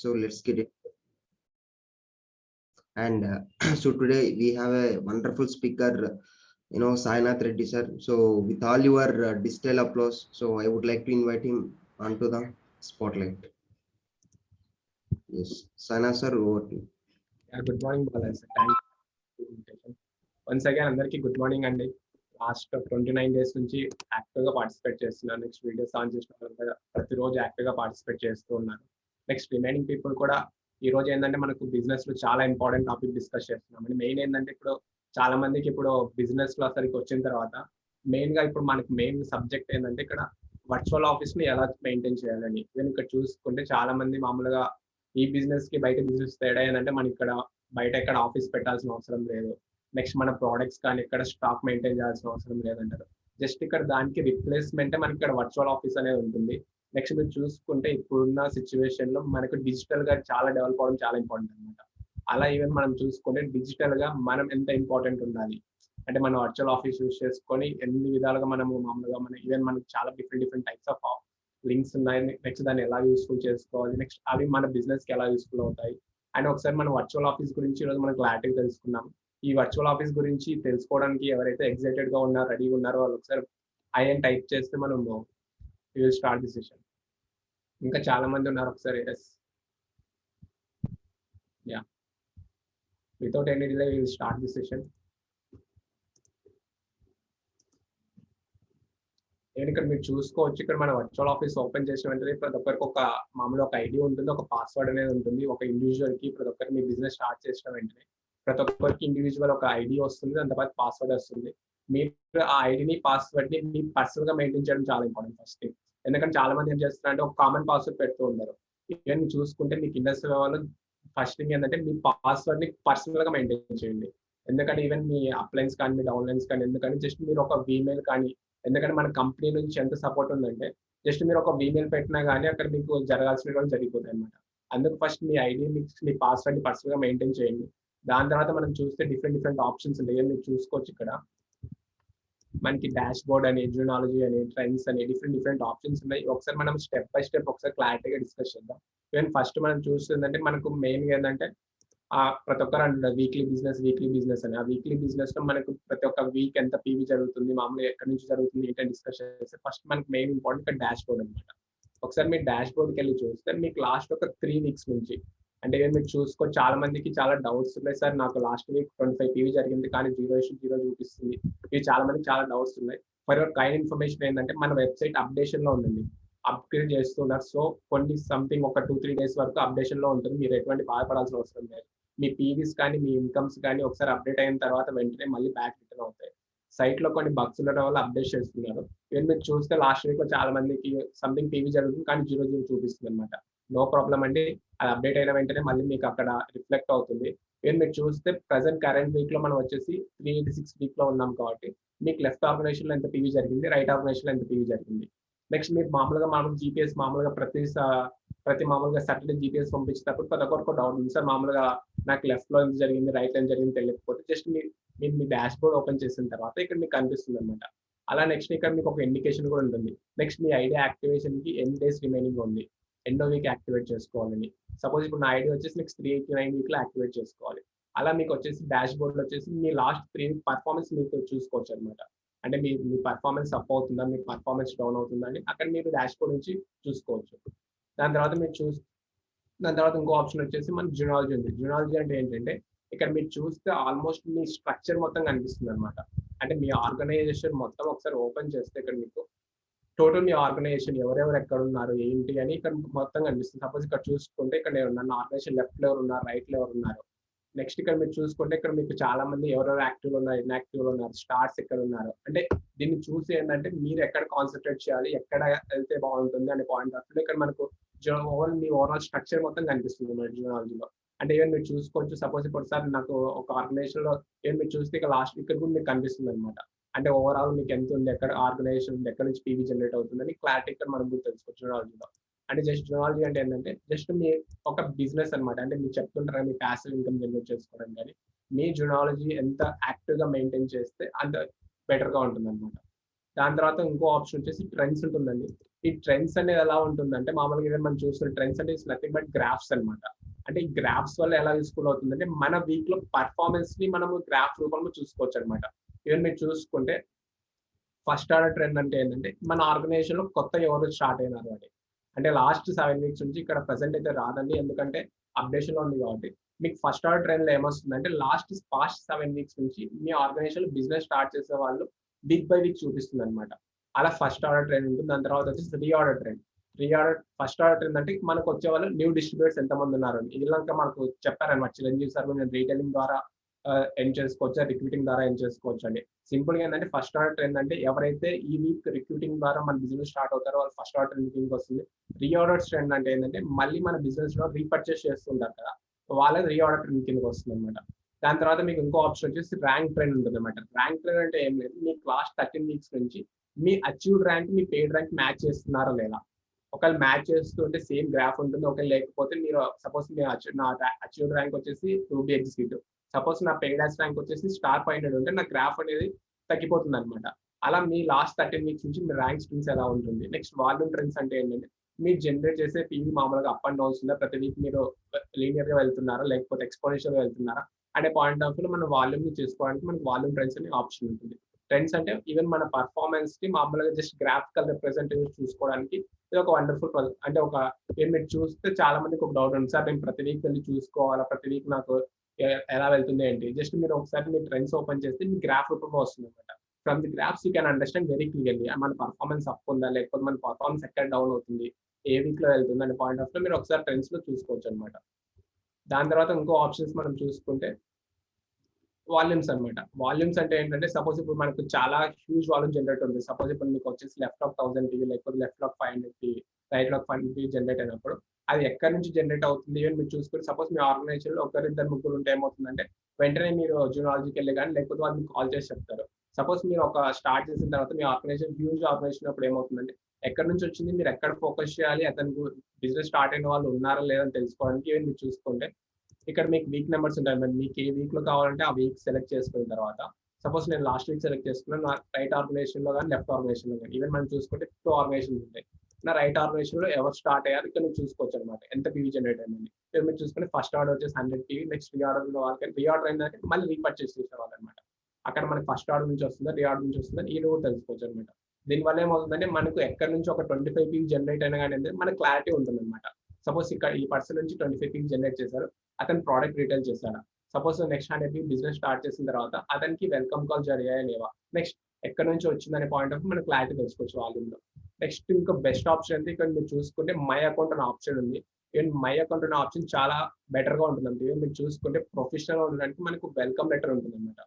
So let's get it. And so today we have a wonderful speaker, Sainath Reddy sir. So with all your digital applause, so I would like to invite him onto the spotlight. Yes, Sainath sir, over to you. Good morning Balaji sir, thank once again అందరికీ good morning అండి. Last 29 days నుంచి యాక్టివ్గా participate చేస్తున్నాను. Next videos on చేసిన వాళ్ళంతా ప్రతిరోజు యాక్టివ్గా participate చేస్తూ ఉన్నారు. నెక్స్ట్ రిమైనింగ్ పీపుల్ కూడా ఈ రోజు ఏంటంటే మనకు బిజినెస్లో చాలా ఇంపార్టెంట్ టాపిక్ డిస్కస్ చేస్తున్నాం అండి. మెయిన్ ఏంటంటే ఇప్పుడు చాలా మందికి ఇప్పుడు బిజినెస్లో అసలుకి వచ్చిన తర్వాత మెయిన్గా ఇప్పుడు మనకి మెయిన్ సబ్జెక్ట్ ఏంటంటే ఇక్కడ వర్చువల్ ఆఫీస్ని ఎలా మెయింటైన్ చేయాలని. ఈవెన్ ఇక్కడ చూసుకుంటే చాలా మంది మామూలుగా ఈ బిజినెస్ కి బయట బిజినెస్ తేడా ఏంటంటే మనకి ఇక్కడ బయట ఎక్కడ ఆఫీస్ పెట్టాల్సిన అవసరం లేదు. నెక్స్ట్ మన ప్రోడక్ట్స్ కానీ ఇక్కడ స్టాక్ మెయింటైన్ చేయాల్సిన అవసరం లేదంటారు. జస్ట్ ఇక్కడ దానికి రిప్లేస్మెంటే మనకి ఇక్కడ వర్చువల్ ఆఫీస్ అనేది ఉంటుంది. నెక్స్ట్ మీరు చూసుకుంటే ఇప్పుడున్న సిచ్యువేషన్ లో మనకు డిజిటల్ గా చాలా డెవలప్ అవడం చాలా ఇంపార్టెంట్ అనమాట. అలా ఈవెన్ మనం చూసుకుంటే డిజిటల్ గా మనం ఎంత ఇంపార్టెంట్ ఉండాలి అంటే మనం వర్చువల్ ఆఫీస్ యూస్ చేసుకొని ఎన్ని విధాలుగా మనము మామూలుగా మన ఈవెన్ మనకి చాలా డిఫరెంట్ టైప్స్ ఆఫ్ లింక్స్ ఉన్నాయి. నెక్స్ట్ దాన్ని ఎలా యూస్ఫుల్ చేసుకోవాలి, నెక్స్ట్ అవి మన బిజినెస్ కి ఎలా యూస్ఫుల్ అవుతాయి అండ్ ఒకసారి మనం వర్చువల్ ఆఫీస్ గురించి ఈరోజు మనం క్లారిటీ తెలుసుకున్నాం. ఈ వర్చువల్ ఆఫీస్ గురించి తెలుసుకోవడానికి ఎవరైతే ఎక్సైటెడ్ గా ఉన్నారో రెడీగా ఉన్నారో వాళ్ళు ఒకసారి ఐఎన్ టైప్ చేస్తే మనం విల్ స్టార్ట్ ది సెషన్. ఇంకా చాలా మంది ఉన్నారు, ఒకసారి yes ya without any delay will start the session. నేను ఇక్కడ మీరు చూసుకోవచ్చు, ఇక్కడ మన వర్చువల్ ఆఫీస్ ఓపెన్ చేసిన వెంటనే ప్రతి ఒక్కరికి ఒక మామూలు ఒక ఐడి ఉంటుంది, ఒక పాస్వర్డ్ అనేది ఉంటుంది. ఒక ఇండివిజువల్ కి ప్రతి ఒక్కరికి మీ బిజినెస్ స్టార్ట్ చేసిన వెంటనే ప్రతి ఒక్కరికి ఇండివిజువల్ ఒక ఐడి వస్తుంది, దాని తర్వాత పాస్వర్డ్ వస్తుంది. మీరు ఆ ఐడిని పాస్వర్డ్ ని మీ పర్సనల్ గా మెయింటైన్ చేయడం చాలా ఇంపార్టెంట్ ఫస్ట్ థింగ్. ఎందుకంటే చాలా మంది ఏం చేస్తున్నారంటే ఒక కామన్ పాస్వర్డ్ పెడుతూ ఉంటారు. ఈవెన్ చూసుకుంటే మీకు ఇండస్ట్రీ వాళ్ళు ఫస్ట్ థింగ్ ఏంటంటే మీ పాస్వర్డ్ ని పర్సనల్ గా మెయింటైన్ చేయండి. ఎందుకంటే ఈవెన్ మీ అప్లైన్స్ కానీ మీ డౌన్లైన్స్ కానీ ఎందుకంటే జస్ట్ మీరు ఒక ఈమెయిల్ కానీ, ఎందుకంటే మన కంపెనీ నుంచి ఎంత సపోర్ట్ ఉందంటే జస్ట్ మీరు ఒక ఈమెయిల్ పెట్టినా కానీ అక్కడ మీకు జరగాల్సినవి జరిగిపోతాయి అనమాట. అందుకు ఫస్ట్ మీ ఐడి మీ పాస్వర్డ్ ని పర్సనల్ గా మెయింటైన్ చేయండి. దాని తర్వాత మనం చూస్తే డిఫరెంట్ ఆప్షన్స్ ఉంటాయి, మీరు చూసుకోవచ్చు. ఇక్కడ మనకి డాష్ బోర్డ్ అని, జూనాలజీ అని, ట్రెండ్స్ అని డిఫరెంట్ ఆప్షన్స్ ఉన్నాయి. ఒకసారి మనం స్టెప్ బై స్టెప్ ఒకసారి క్లారిటీగా డిస్కస్ చేద్దాం. ఈవెన్ ఫస్ట్ మనం చూస్తుందంటే మనకు మెయిన్ ఏంటంటే ప్రతి ఒక్కరు అంటారు వీక్లీ బిజినెస్ అని. ఆ వీక్లీ బిజినెస్ లో మనకు ప్రతి ఒక్క వీక్ ఎంత పీవీ జరుగుతుంది, మామూలుగా ఎక్కడి నుంచి జరుగుతుంది ఏంటంటే డిస్కస్ చేస్తే ఫస్ట్ మనకు మెయిన్ ఇంపార్టెంట్ డాష్ బోర్డ్ అనమాట. ఒకసారి మీరు డాష్ బోర్డ్కి వెళ్ళి చూస్తే మీకు లాస్ట్ ఒక 3 weeks నుంచి అంటే మీరు చూసుకో చాలా మందికి చాలా డౌట్స్ ఉన్నాయి. సార్ నాకు లాస్ట్ వీక్ 25 పీవీ జరిగింది కానీ 0 చూపిస్తుంది. ఇవి చాలా మందికి చాలా డౌట్స్ ఉన్నాయి. ఫర్ యువర్ కైండ్ ఇన్ఫర్మేషన్ ఏంటంటే మన వెబ్సైట్ అప్డేషన్ లో ఉందండి, అప్గ్రేడ్ చేస్తున్నారు. సో కొన్ని సంథింగ్ ఒక 2-3 days వరకు అప్డేషన్ లో ఉంటుంది. మీరు ఎటువంటి బాధపడాల్సిన అవసరం లేదు. మీ పీవీస్ కానీ మీ ఇన్కమ్స్ కానీ ఒకసారి అప్డేట్ అయిన తర్వాత వెంటనే మళ్ళీ బ్యాక్ రిటర్న్ అవుతాయి. సైట్ లో కొన్ని బగ్స్ ఉండడం వల్ల అప్డేట్ చేస్తున్నారు. ఈవెన్ మీరు చూస్తే లాస్ట్ వీక్ లో చాలా మందికి సంథింగ్ పీవీ జరుగుతుంది కానీ 0 చూపిస్తుంది అనమాట. నో ప్రాబ్లం అండి, అది అప్డేట్ అయిన వెంటనే మళ్ళీ మీకు అక్కడ రిఫ్లెక్ట్ అవుతుంది. ఈవెన్ మీరు చూస్తే ప్రెసెంట్ కరెంట్ వీక్ లో మనం వచ్చేసి 386 వీక్ లో ఉన్నాం కాబట్టి మీకు లెఫ్ట్ ఆర్గనైజేషన్ లో ఎంత పీవీ జరిగింది, రైట్ ఆర్గనైజేషన్ లో ఎంత పీవీ జరిగింది. నెక్స్ట్ మీరు మామూలుగా జీపీఎస్ మామూలుగా ప్రతి మామూలుగా సాటర్డే జీపీఎస్ పంపించేటప్పుడు ప్రతి ఒక్కరికి డౌట్ ఉంది, సార్ మామూలుగా నాకు లెఫ్ట్ లో ఎంత జరిగింది, రైట్ లో ఎంత జరిగింది తెలియకపోతే జస్ట్ మీరు మీ డాష్ బోర్డ్ ఓపెన్ చేసిన తర్వాత ఇక్కడ మీకు కనిపిస్తుంది అనమాట. అలా నెక్స్ట్ ఇక్కడ మీకు ఒక ఇండికేషన్ కూడా ఉంటుంది. నెక్స్ట్ మీ ఐడియా యాక్టివేషన్ కి ఎన్ని డేస్ రిమైనింగ్ ఉంది, ఎన్నో వీక్ యాక్టివేట్ చేసుకోవాలని. సపోజ్ ఇప్పుడు నా ఐడియా వచ్చేసి నెక్స్ట్ 389 వీక్ లో యాక్టివేట్ చేసుకోవాలి. అలా మీకు వచ్చేసి డాష్ బోర్డ్ లో వచ్చేసి మీ లాస్ట్ 3 week పర్ఫార్మెన్స్ మీకు చూసుకోవచ్చు అనమాట. అంటే మీ పర్ఫార్మెన్స్ అప్ అవుతుందా, మీ పర్ఫార్మెన్స్ డౌన్ అవుతుందా అని అక్కడ మీరు డాష్ బోర్డ్ నుంచి చూసుకోవచ్చు. దాని తర్వాత దాని తర్వాత ఇంకో ఆప్షన్ వచ్చేసి మనకి జూనాలజీ ఉంది. జూనాలజీ అంటే ఏంటంటే ఇక్కడ మీరు చూస్తే ఆల్మోస్ట్ మీ స్ట్రక్చర్ మొత్తం కనిపిస్తుంది అనమాట. అంటే మీ ఆర్గనైజేషన్ మొత్తం ఒకసారి ఓపెన్ చేస్తే ఇక్కడ మీకు టోటల్ మీ ఆర్గనైజేషన్ ఎవరెవరు ఎక్కడ ఉన్నారు ఏంటి అని ఇక్కడ మొత్తం కనిపిస్తుంది. సపోజ్ ఇక్కడ చూసుకుంటే ఇక్కడ నన్ను ఆర్గనైజేషన్ లెఫ్ట్ లో ఎవరు ఉన్నారు, రైట్ లో ఎవరు ఉన్నారు. నెక్స్ట్ ఇక్కడ మీరు చూసుకుంటే ఇక్కడ మీకు చాలా మంది ఎవరెవరు యాక్టివ్ ఉన్నారు, ఇన్యాక్టివ్ ఉన్నారు, స్టార్స్ ఎక్కడ ఉన్నారు. అంటే దీన్ని చూసి ఏంటంటే మీరు ఎక్కడ కాన్సన్ట్రేట్ చేయాలి, ఎక్కడ వెళ్తే బాగుంటుంది అనే పాయింట్ ఆఫ్ ఇక్కడ మనకు మీ ఓవరాల్ స్ట్రక్చర్ మొత్తం కనిపిస్తుంది మన జూనాలజీలో. అంటే ఈవెన్ మీరు చూసుకోవచ్చు. సపోజ్ ఇప్పుడు సార్ నాకు ఒక ఆర్గనైజేషన్ లో ఏం మీరు చూస్తే ఇక లాస్ట్ ఇక్కడ కూడా మీకు కనిపిస్తుంది అనమాట. అంటే ఓవరాల్ మీకు ఎంత ఉంది, ఎక్కడ ఆర్గనైజేషన్ ఉంది, ఎక్కడ నుంచి పీవీ జనరేట్ అవుతుందని క్లారిటీ ఇక్కడ మనం కూడా తెలుసుకోవచ్చు జూనాలజీలో. అంటే జస్ట్ జూనాలజీ అంటే ఏంటంటే జస్ట్ మీ ఒక బిజినెస్ అనమాట. అంటే మీరు చెప్తుంటారు మీ ప్యాసివ్ ఇన్కమ్ జనరేట్ చేసుకోవడం, కానీ మీ జూనాలజీ ఎంత యాక్టివ్ గా మెయింటైన్ చేస్తే అంత బెటర్ గా ఉంటుంది అనమాట. దాని తర్వాత ఇంకో ఆప్షన్ వచ్చేసి ట్రెండ్స్ ఉంటుందండి. ఈ ట్రెండ్స్ అనేది ఎలా ఉంటుందంటే మామూలుగా ఏదైనా మనం చూస్తున్న ట్రెండ్స్ అంటే ఇట్స్ నథింగ్ బట్ గ్రాఫ్స్ అన్నమాట. అంటే ఈ గ్రాఫ్స్ వల్ల ఎలా యూస్ఫుల్ అవుతుందంటే మన వీక్ లో పర్ఫార్మెన్స్ ని మనము గ్రాఫ్ రూపంలో చూసుకోవచ్చు అనమాట. ఈవెన్ మీరు చూసుకుంటే ఫస్ట్ ఆర్డర్ ట్రెండ్ అంటే ఏంటంటే మన ఆర్గనైజేషన్ లో కొత్త ఎవరు స్టార్ట్ అయినారు అని. అంటే లాస్ట్ 7 వీక్స్ నుంచి ఇక్కడ ప్రెసెంట్ అయితే రాదండి. ఎందుకంటే అప్డేషన్ లో ఉంది కాబట్టి. మీకు ఫస్ట్ ఆర్డర్ ట్రెండ్ లో ఏమొస్తుందంటే పాస్ట్ 7 వీక్స్ నుంచి మీ ఆర్గనైజేషన్ లో బిజినెస్ స్టార్ట్ చేసే వాళ్ళు వీక్ బై వీక్ చూపిస్తుంది అనమాట. అలా ఫస్ట్ ఆర్డర్ ట్రెండ్ ఉంటుంది. దాని తర్వాత వచ్చేసి reorder trend. First order trend అంటే మనకు వచ్చే వాళ్ళు న్యూ డిస్ట్రిబ్యూటర్స్ ఎంతమంది ఉన్నారు అని. ఇలాంటి మనకు చెప్పారనమాట చిరంజీవి సార్, నేను రీటైలింగ్ ద్వారా ఎండ్ చేసుకోవచ్చా, రిక్రూటింగ్ ద్వారా ఎండ్ చేసుకోవచ్చు అండి. సింపుల్ గా ఏంటంటే ఫస్ట్ ఆర్డర్ ట్రెండ్ అంటే ఎవరైతే ఈ వీక్ రిక్రూటింగ్ ద్వారా మన బిజినెస్ స్టార్ట్ అవుతారో వాళ్ళు ఫస్ట్ ఆర్డర్ ట్రెండ్ వస్తుంది. రీ ఆర్డర్ ట్రెండ్ అంటే ఏంటంటే మళ్ళీ మన బిజినెస్ లో రీపర్చేస్ చేస్తుంటారు కదా, వాళ్ళకి రీ ఆర్డర్ ట్రెండ్ కిందకి వస్తుంది అనమాట. దాని తర్వాత మీకు ఇంకో ఆప్షన్ వచ్చేసి ర్యాంక్ ట్రెండ్ ఉంటుంది అనమాట. ర్యాంక్ ట్రెండ్ అంటే ఏం లేదు, మీకు లాస్ట్ 13 వీక్స్ నుంచి మీ అచీవ్డ్ ర్యాంక్ మీ పెయిడ్ ర్యాంక్ మ్యాచ్ చేస్తున్నారా లేదా. ఒకవేళ మ్యాచ్ చేస్తుంటే సేమ్ గ్రాఫ్ ఉంటుంది. ఒకవేళ లేకపోతే మీరు సపోజ్ నా అచీవ్డ్ ర్యాంక్ వచ్చేసి 2B ఎగ్జిక్యూటివ్, సపోజ్ నా పెయిడ్ యాస్ ర్యాంక్ వచ్చేసి స్టార్ 500 ఉంటే నా గ్రాఫ్ అనేది తగ్గిపోతుంది అనమాట. అలా మీ లాస్ట్ 13 వీక్స్ నుంచి మీ ర్యాంక్ స్ట్రింగ్స్ ఎలా ఉంటుంది. నెక్స్ట్ వాల్యూమ్ ట్రెండ్స్ అంటే ఏంటంటే మీరు జనరేట్ చేసే పీవీ మామూలుగా అప్ అండ్ డౌన్స్ ఉందా, ప్రతి వీక్ మీరు లీనియర్ గా వెళ్తున్నారా లేకపోతే ఎక్స్పోనెన్షియల్ గా వెళ్తున్నారా అనే పాయింట్ ఆఫ్ వ్యూ మన వాల్యూమ్ ని చేసుకోవడానికి మనకి వాల్యూమ్ ట్రెండ్స్ అనే ఆప్షన్ ఉంటుంది. ట్రెండ్స్ అంటే ఈవెన్ మన పర్ఫార్మెన్స్ కి మామూలుగా జస్ట్ గ్రాఫికల్ రిప్రజెంటేషన్ చూసుకోవడానికి ఇది ఒక వండర్ఫుల్ అంటే ఒక మీరు చూస్తే చాలా మందికి ఒక డౌట్ ఉంది, సార్ నేను ప్రతి వీక్ వెళ్ళి చూసుకోవాలా, ప్రతి వీక్ నాకు ఎలా వెళ్తుంది ఏంటి. జస్ట్ మీరు ఒకసారి మీ ట్రెండ్స్ ఓపెన్ చేస్తే మీ గ్రాఫ్ రూపంలో వస్తుంది అనమాట. From the graphs you can understand very clearly మన పర్ఫార్మెన్స్ అప్ ఉందా లేకపోతే మన పర్ఫార్మెన్స్ ఎక్కడ డౌన్ అవుతుంది, ఏ వీక్ లో వెళ్తుంది అనే పాయింట్ ఆఫ్ లో మీరు ఒకసారి ట్రెండ్స్ లో చూసుకోవచ్చు అనమాట. దాని తర్వాత ఇంకో ఆప్షన్స్ మనం చూసుకుంటే వాల్యూమ్స్ అనమాట. వాల్యూమ్స్ అంటే ఏంటంటే సపోజ్ ఇప్పుడు మనకు చాలా హ్యూజ్ వాల్యూమ్ జనరేట్ ఉంది. సపోజ్ ఇప్పుడు మీకు వచ్చేసి లెఫ్ట్ ఆఫ్ 1000 టీవీ లేకపోతే left of 500 TV, right of 500 TV generate అయినప్పుడు అది ఎక్కడి నుంచి జనరేట్ అవుతుంది అని మీరు చూసుకుని సపోజ్ మీ ఆర్గనైజేషన్ లో ఒకరిద్దరు ముగ్గురు ఉంటే ఏమవుతుందంటే వెంటనే మీరు జూనాలజీకి వెళ్ళి కానీ లేకపోతే వాళ్ళు మీకు కాల్ చేసి చెప్తారు. సపోజ్ మీరు ఒక స్టార్ట్ చేసిన తర్వాత మీ ఆర్గనైజేషన్ హ్యూజ్ ఆర్గనైజేషన్ అప్పుడు ఏమవుతుందంటే ఎక్కడి నుంచి వచ్చింది, మీరు ఎక్కడ ఫోకస్ చేయాలి, అతనికి బిజినెస్ స్టార్ట్ అయిన వాళ్ళు ఉన్నారా లేదని తెలుసుకోవడానికి మీరు చూసుకుంటే ఇక్కడ మీకు వీక్ నెంబర్స్ ఉంటాయి. మరి మీకు ఏ వీక్ లో కావాలంటే ఆ వీక్ సెలెక్ట్ చేసుకున్న తర్వాత సపోజ్ నేను లాస్ట్ వీక్ సెలెక్ట్ చేసుకున్నాను, నా రైట్ ఆర్గనైజేషన్ లో కానీ లెఫ్ట్ ఆర్గనైజేషన్ లో కానీ ఈవెన్ మనం చూసుకుంటే 2 ఆర్గనైజేషన్స్ ఉంటాయి. నా రైట్ ఆర్గనైజేషన్ లో ఎవరు స్టార్ట్ అయ్యారు ఇక్కడ మీరు చూసుకోవచ్చు అనమాట, ఎంత పీవీ జనరేట్ అయింది. మీరు చూసుకుంటే ఫస్ట్ ఆర్డర్ వచ్చేసి 100 పీవీ, నెక్స్ట్ రీ ఆర్డర్ వాళ్ళకి రీ ఆర్డర్ అయిందంటే మళ్ళీ రీపర్చేస్ చేసేవాళ్ళు అనమాట. అక్కడ మనకి ఫస్ట్ ఆర్డర్ నుంచి వస్తుందా రీ ఆర్డర్ నుంచి వస్తుందా ఈ కూడా తెలుసుకోవచ్చు అనమాట. దీనివల్ల ఏమవుతుందంటే మనకు ఎక్కడి నుంచి ఒక 25 పీవీ జనరేట్ అయినా కానీ మనకి క్లారిటీ ఉంటుంది అనమాట. సపోజ్ ఇక్కడ ఈ పర్సన్ నుంచి 25 పీవీ జనరేట్ చేశారు, అతను ప్రోడక్ట్ రిటైల్ చేశారా, సపోజ్ నెక్స్ట్ 100 బిజినెస్ స్టార్ట్ చేసిన తర్వాత అతనికి వెల్కమ్ కాల్ జరిగాయా లేవా, నెక్స్ట్ ఎక్కడ నుంచి వచ్చిందనే పాయింట్ ఆఫ్ మనకు క్లారిటీ తెలుసుకోవచ్చు వాల్యూమ్ లో. నెక్స్ట్ ఇంకా బెస్ట్ ఆప్షన్ అంటే ఇక్కడ మీరు చూసుకుంటే మై అకౌంట్ అనే ఆప్షన్ ఉంది. ఈవెన్ మై అకౌంట్ అనే ఆప్షన్ చాలా బెటర్ గా ఉంటుంది అంటే మీరు చూసుకుంటే ప్రొఫెషనల్ గా ఉండడానికి మనకు వెల్కమ్ లెటర్ ఉంటుంది అనమాట.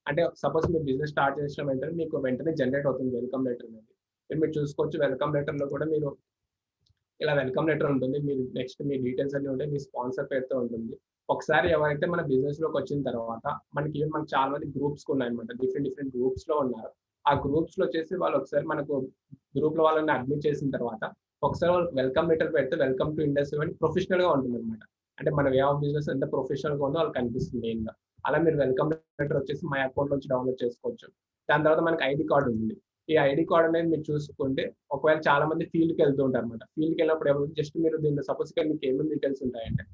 అంటే సపోజ్ మీరు బిజినెస్ స్టార్ట్ చేసిన వెంటనే మీకు వెంటనే జనరేట్ అవుతుంది వెల్కమ్ లెటర్ అనేది. మీరు చూసుకోవచ్చు వెల్కమ్ లెటర్ లో కూడా మీరు ఇలా వెల్కమ్ లెటర్ ఉంటుంది. మీరు నెక్స్ట్ మీ డీటెయిల్స్ అన్ని ఉంటాయి, మీ స్పాన్సర్ పేరుతో ఉంటుంది. ఒకసారి ఎవరైతే మన బిజినెస్ లోకి వచ్చిన తర్వాత మనకి చాలా మంది గ్రూప్స్ ఉన్నాయన్నమాట, డిఫరెంట్ గ్రూప్స్ లో ఉన్నారు. ఆ గ్రూప్స్ లో వచ్చేసి వాళ్ళు ఒకసారి మనకు గ్రూప్ లో వాళ్ళని అడ్మిట్ చేసిన తర్వాత ఒకసారి వాళ్ళకి వెల్కమ్ లెటర్ పెడితే వెల్కమ్ టు ఇండస్ట్రీ అని ప్రొఫెషనల్ గా ఉంటుంది అనమాట. అంటే మన వే ఆఫ్ బిజినెస్ ఎంత ప్రొఫెషనల్ గా ఉందో వాళ్ళకి కనిపిస్తుంది మెయిన్ గా. అలా మీరు వెల్కమ్ లెటర్ వచ్చేసి మై అకౌంట్ నుంచి డౌన్లోడ్ చేసుకోవచ్చు. దాని తర్వాత మనకి ఐడి కార్డు ఉంది. ఈ ఐడి కార్డ్ అనేది మీరు చూసుకుంటే ఒకవేళ చాలా మంది ఫీల్డ్కి వెళ్తూ ఉంటారు అనమాట. ఫీల్డ్కి వెళ్ళినప్పుడు ఎవరు జస్ట్ మీరు దీన్ని సపోజ్ మీకు ఏమేమి డీటెయిల్స్ ఉంటాయంటే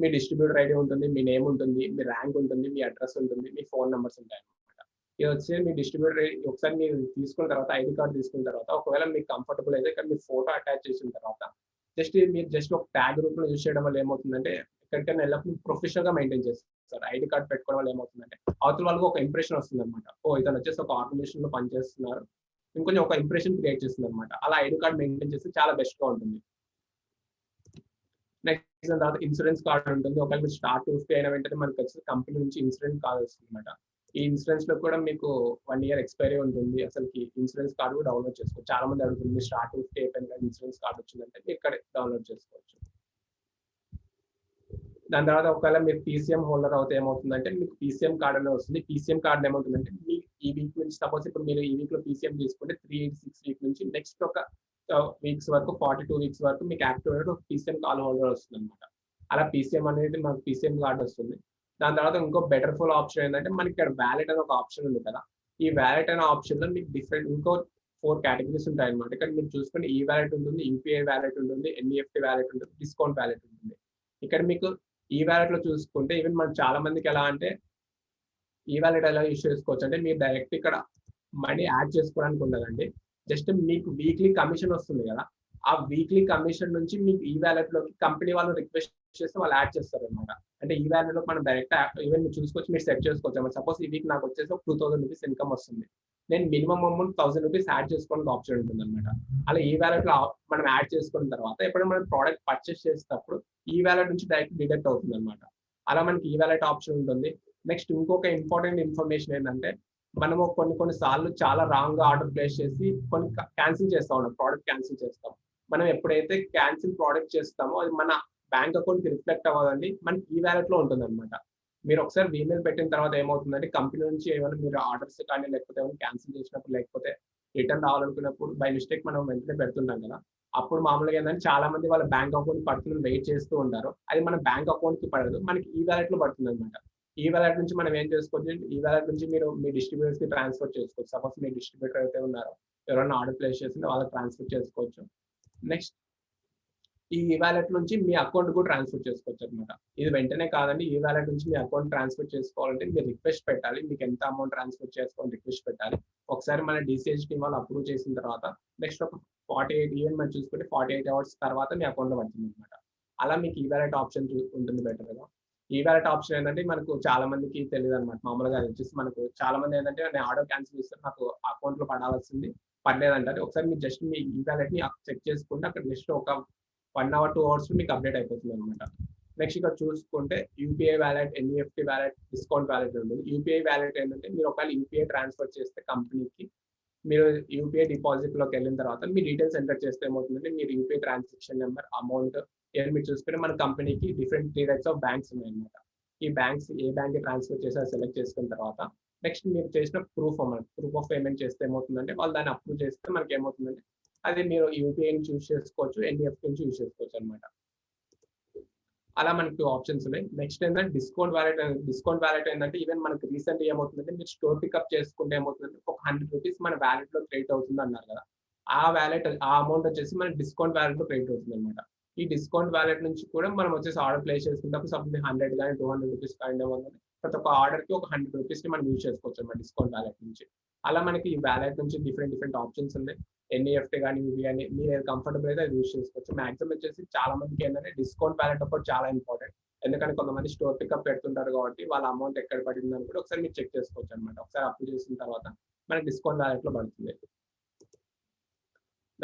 మీ డిస్ట్రిబ్యూటర్ ఐడి ఉంటుంది, మీ నేమ్ ఉంటుంది, మీ ర్యాంక్ ఉంటుంది, మీ అడ్రస్ ఉంటుంది, మీ ఫోన్ నెంబర్స్ ఉంటాయి అనమాట. ఇది వచ్చి మీ డిస్ట్రిబ్యూటర్ ఒకసారి మీరు తీసుకున్న తర్వాత ఐడి కార్డ్ తీసుకున్న తర్వాత ఒకవేళ మీకు కంఫర్టబుల్ అయితే ఇక్కడ మీ ఫోటో అటాచ్ చేసిన తర్వాత మీరు ఒక ట్యాగ్ రూపంలో యూజ్ చేయడం వల్ల ఏమవుతుందంటే ఎక్కడికైనా వెళ్ళినప్పుడు ప్రొఫెషనల్ గా మెయింటైన్ చేస్తారు. ఐడి కార్డ్ పెట్టుకోవడం వల్ల ఏమవుతుందంటే అవతల వాళ్ళకి ఒక ఇంప్రెషన్ వస్తుంది అనమాట. ఓ ఇతను వచ్చేసి ఒక ఆర్గనైజేషన్ లో పనిచేస్తున్నారు, ఇంకొంచెం ఒక ఇంప్రెషన్ క్రియేట్ చేస్తుంది అనమాట. అలా ఐడి కార్డ్ మెయింటైన్ చేస్తే చాలా బెస్ట్ గా ఉంటుంది. నెక్స్ట్ తర్వాత ఇన్సూరెన్స్ కార్డ్ ఉంటుంది. ఒకవేళ మీరు స్టార్ట్ 250 అయిన వెంటనే మనకి వచ్చి కంపెనీ నుంచి ఇన్సూరెన్స్ కార్డ్ వస్తుంది అనమాట. ఈ ఇన్సూరెన్స్ లో కూడా మీకు 1 ఇయర్ ఎక్స్పైరీ ఉంటుంది. అసలుకి ఇన్సూరెన్స్ కార్డు కూడా డౌన్లోడ్ చేసుకోవచ్చు. చాలా మంది అడుగుతుంది స్టార్ట్ 250 అయిపోయింది కదా ఇన్సూరెన్స్ కార్డ్ వచ్చిందంటే ఇక్కడ డౌన్లోడ్ చేసుకోవచ్చు. దాని తర్వాత ఒకవేళ మీరు పీసీఎం హోల్డర్ అవుతే ఏమవుతుందంటే మీకు పీసీఎం కార్డ్ అనేది వస్తుంది. పీసీఎం కార్డ్ ఏమవుతుందంటే మీకు ఈ వీక్ నుంచి సపోజ్ ఇప్పుడు మీరు ఈ వీక్ లో పీసీఎం తీసుకుంటే 386 వీక్ నుంచి నెక్స్ట్ ఒక వీక్స్ వరకు 42 వీక్స్ వరకు మీకు యాక్టివేట్ ఒక పీసీఎం కార్డ్ హోల్డర్ వస్తుంది అనమాట. అలా పీసీఎం అనేది మనకు పీసీఎం కార్డ్ వస్తుంది. దాని తర్వాత ఇంకో బెటర్ఫుల్ ఆప్షన్ ఏంటంటే మనకి ఇక్కడ వ్యాలెట్ అనే ఒక ఆప్షన్ ఉంది కదా, ఈ వ్యాలెట్ అనే ఆప్షన్ లో మీకు ఇంకో 4 కేటగిరీస్ ఉంటాయి అనమాట. ఇక్కడ మీరు చూసుకుంటే ఈ వాలెట్ ఉంటుంది, యూపీఐ వాలెట్ ఉంటుంది, ఎన్ఈఎఫ్టీ వాలెట్ ఉంటుంది, డిస్కౌంట్ వాలెట్ ఉంటుంది. ఇక్కడ మీకు ఈ వాలెట్ లో చూసుకుంటే ఈవెన్ మన చాలా మందికి ఎలా అంటే ఈ వాలెట్ ఎలా యూస్ చేసుకోవచ్చు అంటే మీరు డైరెక్ట్ ఇక్కడ మనీ యాడ్ చేసుకోవడానికి ఉండదండి. జస్ట్ మీకు వీక్లీ కమిషన్ వస్తుంది కదా, ఆ వీక్లీ కమిషన్ నుంచి మీకు ఈ వాలెట్ లోకి కంపెనీ వాళ్ళు రిక్వెస్ట్ చేస్తే వాళ్ళు యాడ్ చేస్తారు అనమాట. అంటే ఈ వాలెట్ లో మనం డైరెక్ట్ ఈవెన్ మీరు చూసుకోవచ్చు, మీరు సెట్ చేసుకోవచ్చు. సపోజ్ ఈ వీక్ నాకు వచ్చేసి 2000 రూపీస్ ఇన్కమ్ వస్తుంది, నేను మినిమం అమౌంట్ 1000 రూపీస్ యాడ్ చేసుకోవడానికి ఆప్షన్ ఉంటుంది అనమాట. అలా ఈ వాలెట్ లో మనం యాడ్ చేసుకున్న తర్వాత ఎప్పుడైనా మనం ప్రోడక్ట్ పర్చేస్ చేసేటప్పుడు ఈ వాలెట్ నుంచి డైరెక్ట్ డిడక్ట్ అవుతుంది అనమాట. అలా మనకి ఈ వాలెట్ ఆప్షన్ ఉంటుంది. నెక్స్ట్ ఇంకొక ఇంపార్టెంట్ ఇన్ఫర్మేషన్ ఏంటంటే మనము కొన్ని సార్లు చాలా రాంగ్ గా ఆర్డర్ ప్లేస్ చేసి కొన్ని క్యాన్సిల్ చేస్తా ఉన్నాం, ప్రోడక్ట్ క్యాన్సిల్ చేస్తాం. మనం ఎప్పుడైతే క్యాన్సిల్ ప్రోడక్ట్ చేస్తామో అది మన బ్యాంక్ అకౌంట్ కి రిఫ్లెక్ట్ అవ్వదండి, మనకి ఈ వాలెట్ లో ఉంటుంది అనమాట. మీరు ఒకసారి ఈమెయిల్ పెట్టిన తర్వాత ఏమవుతుందంటే కంపెనీ నుంచి ఏమైనా మీరు ఆర్డర్స్ కానీ లేకపోతే ఏమైనా క్యాన్సిల్ చేసినప్పుడు లేకపోతే రిటర్న్ రావాలనుకున్నప్పుడు బై మిస్టేక్ మనం వెంటనే పెడుతుంటాం కదా, అప్పుడు మామూలుగా ఏంటంటే చాలా మంది వాళ్ళ బ్యాంక్ అకౌంట్ పడుతుందని వెయిట్ చేస్తూ ఉంటారు. అది మన బ్యాంక్ అకౌంట్ కి పడదు, మనకి ఈ వాలెట్ లో పడుతుంది అనమాట. ఈ వాలెట్ నుంచి మనం ఏం చేసుకోవచ్చు, ఈ వాలెట్ నుంచి మీరు మీ డిస్ట్రిబ్యూటర్స్ కి ట్రాన్స్ఫర్ చేసుకోవచ్చు. సపోజ్ మీ డిస్ట్రిబ్యూటర్ అయితే ఉన్నారో ఎవరైనా ఆర్డర్ ప్లేస్ చేసింటే వాళ్ళకి ట్రాన్స్ఫర్ చేసుకోవచ్చు. నెక్స్ట్ ఈ వాలెట్ నుంచి మీ అకౌంట్ కూడా ట్రాన్స్ఫర్ చేసుకోవచ్చు అనమాట. ఇది వెంటనే కాదండి, ఈ వాలెట్ నుంచి మీ అకౌంట్ ట్రాన్స్ఫర్ చేసుకోవాలంటే మీరు రిక్వెస్ట్ పెట్టాలి, మీకు ఎంత అమౌంట్ ట్రాన్స్ఫర్ చేసుకోవాలని రిక్వెస్ట్ పెట్టాలి. ఒకసారి మన డిసిహెచ్ టీమ్ వాళ్ళు అప్రూవ్ చేసిన తర్వాత నెక్స్ట్ ఒక 48 ఈవెన్ మనం చూసుకుంటే 48 అవర్స్ తర్వాత మీ అకౌంట్ లో పడుతుంది అనమాట. అలా మీకు ఈ వాలెట్ ఆప్షన్ ఉంటుంది బెటర్ గా. ఈ వాలెట్ ఆప్షన్ ఏంటంటే మనకు చాలా మందికి తెలియదు అనమాట. మామూలుగా అది వచ్చేసి మనకు చాలా మంది ఏంటంటే నేను ఆర్డర్ క్యాన్సిల్ చేస్తే నాకు అకౌంట్ లో పడాల్సింది పడలేదంటారు. ఒకసారి మీరు జస్ట్ మీ ఈ వాలెట్ ని చెక్ చేసుకుంటే అక్కడ జస్ట్ ఒక 1 అవర్ 2 అవర్స్ మీకు అప్డేట్ అయిపోతుంది అనమాట. నెక్స్ట్ ఇక్కడ చూసుకుంటే UPI wallet, NEFT wallet, discount wallet ఉంటుంది. యూపీఐ వాలెట్ ఏంటంటే మీరు ఒకవేళ యూపీఐ ట్రాన్స్ఫర్ చేస్తే కంపెనీకి మీరు యూపీఐ డిపాజిట్ లోకి వెళ్ళిన తర్వాత మీ డీటెయిల్స్ ఎంటర్ చేస్తే ఏమవుతుందంటే మీరు యూపీఐ ట్రాన్సాక్షన్ నెంబర్, అమౌంట్ ఇవన్నీ మీరు చూసుకుంటే మన కంపెనీకి డిఫరెంట్ 3 టైప్స్ ఆఫ్ బ్యాంక్స్ ఉన్నాయి అనమాట. ఈ బ్యాంక్స్ ఏ బ్యాంక్ ట్రాన్స్ఫర్ చేసి సెలెక్ట్ చేసుకున్న తర్వాత నెక్స్ట్ మీరు చేసిన ప్రూఫ్ ఆఫ్ పేమెంట్ చేస్తే ఏమవుతుందంటే వాళ్ళు దాన్ని అప్రూవ్ చేస్తే మనకి ఏమవుతుందంటే అది మీరు యూపీఐని చూస్ చేసుకోవచ్చు, ఎన్ఈఎఫ్టీ చూస్ చేసుకోవచ్చు అనమాట. అలా మనకి 2 ఆప్షన్స్ ఉన్నాయి. నెక్స్ట్ ఏంటంటే డిస్కౌంట్ వాలెట్. డిస్కౌంట్ వాలెట్ ఏంటంటే ఈవెన్ మనకి రీసెంట్ ఏమవుతుందంటే మీరు స్టోర్ పికప్ చేసుకుంటే ఏమవుతుందంటే ఒక 100 రూపీస్ మన వాలెట్ లో క్రెడిట్ అవుతుంది అన్నారు కదా, ఆ అమౌంట్ వచ్చేసి మన డిస్కౌంట్ వాలెట్ లో క్రెడిట్ అవుతుంది అనమాట. ఈ డిస్కౌంట్ వాలెట్ నుంచి కూడా మనం వచ్చేసి ఆర్డర్ ప్లేస్ చేసుకున్నప్పుడు సపోజ్ 100 కానీ 200 రూపీస్ కానీ ఏమవుతుంది ప్రతి ఒక్క ఆర్డర్ కి ఒక 100 రూపీస్ ని మనం యూజ్ చేసుకోవచ్చు అనమాట డిస్కౌంట్ వాలెట్ నుంచి. అలా మనకి ఈ వాలెట్ నుంచి డిఫరెంట్ ఆప్షన్స్ ఉన్నాయి. ఎన్ఈఎఫ్టీ కానీ ఇవి కానీ మీరు కంఫర్టబుల్ అయితే అది యూజ్ చేసుకోవచ్చు. మాక్సిమం వచ్చేసి చాలా మందికి ఏంటంటే డిస్కౌంట్ వాలెట్ ఒకటి చాలా ఇంపార్టెంట్. ఎందుకంటే కొంతమంది స్టోర్ పికప్ పెడుతుంటారు కాబట్టి వాళ్ళ అమౌంట్ ఎక్కడ పడింది అని కూడా ఒకసారి మీరు చెక్ చేసుకోవచ్చు అనమాట. ఒకసారి అప్లై చేసిన తర్వాత మనకి డిస్కౌంట్ వాలెట్ లో పడుతుంది.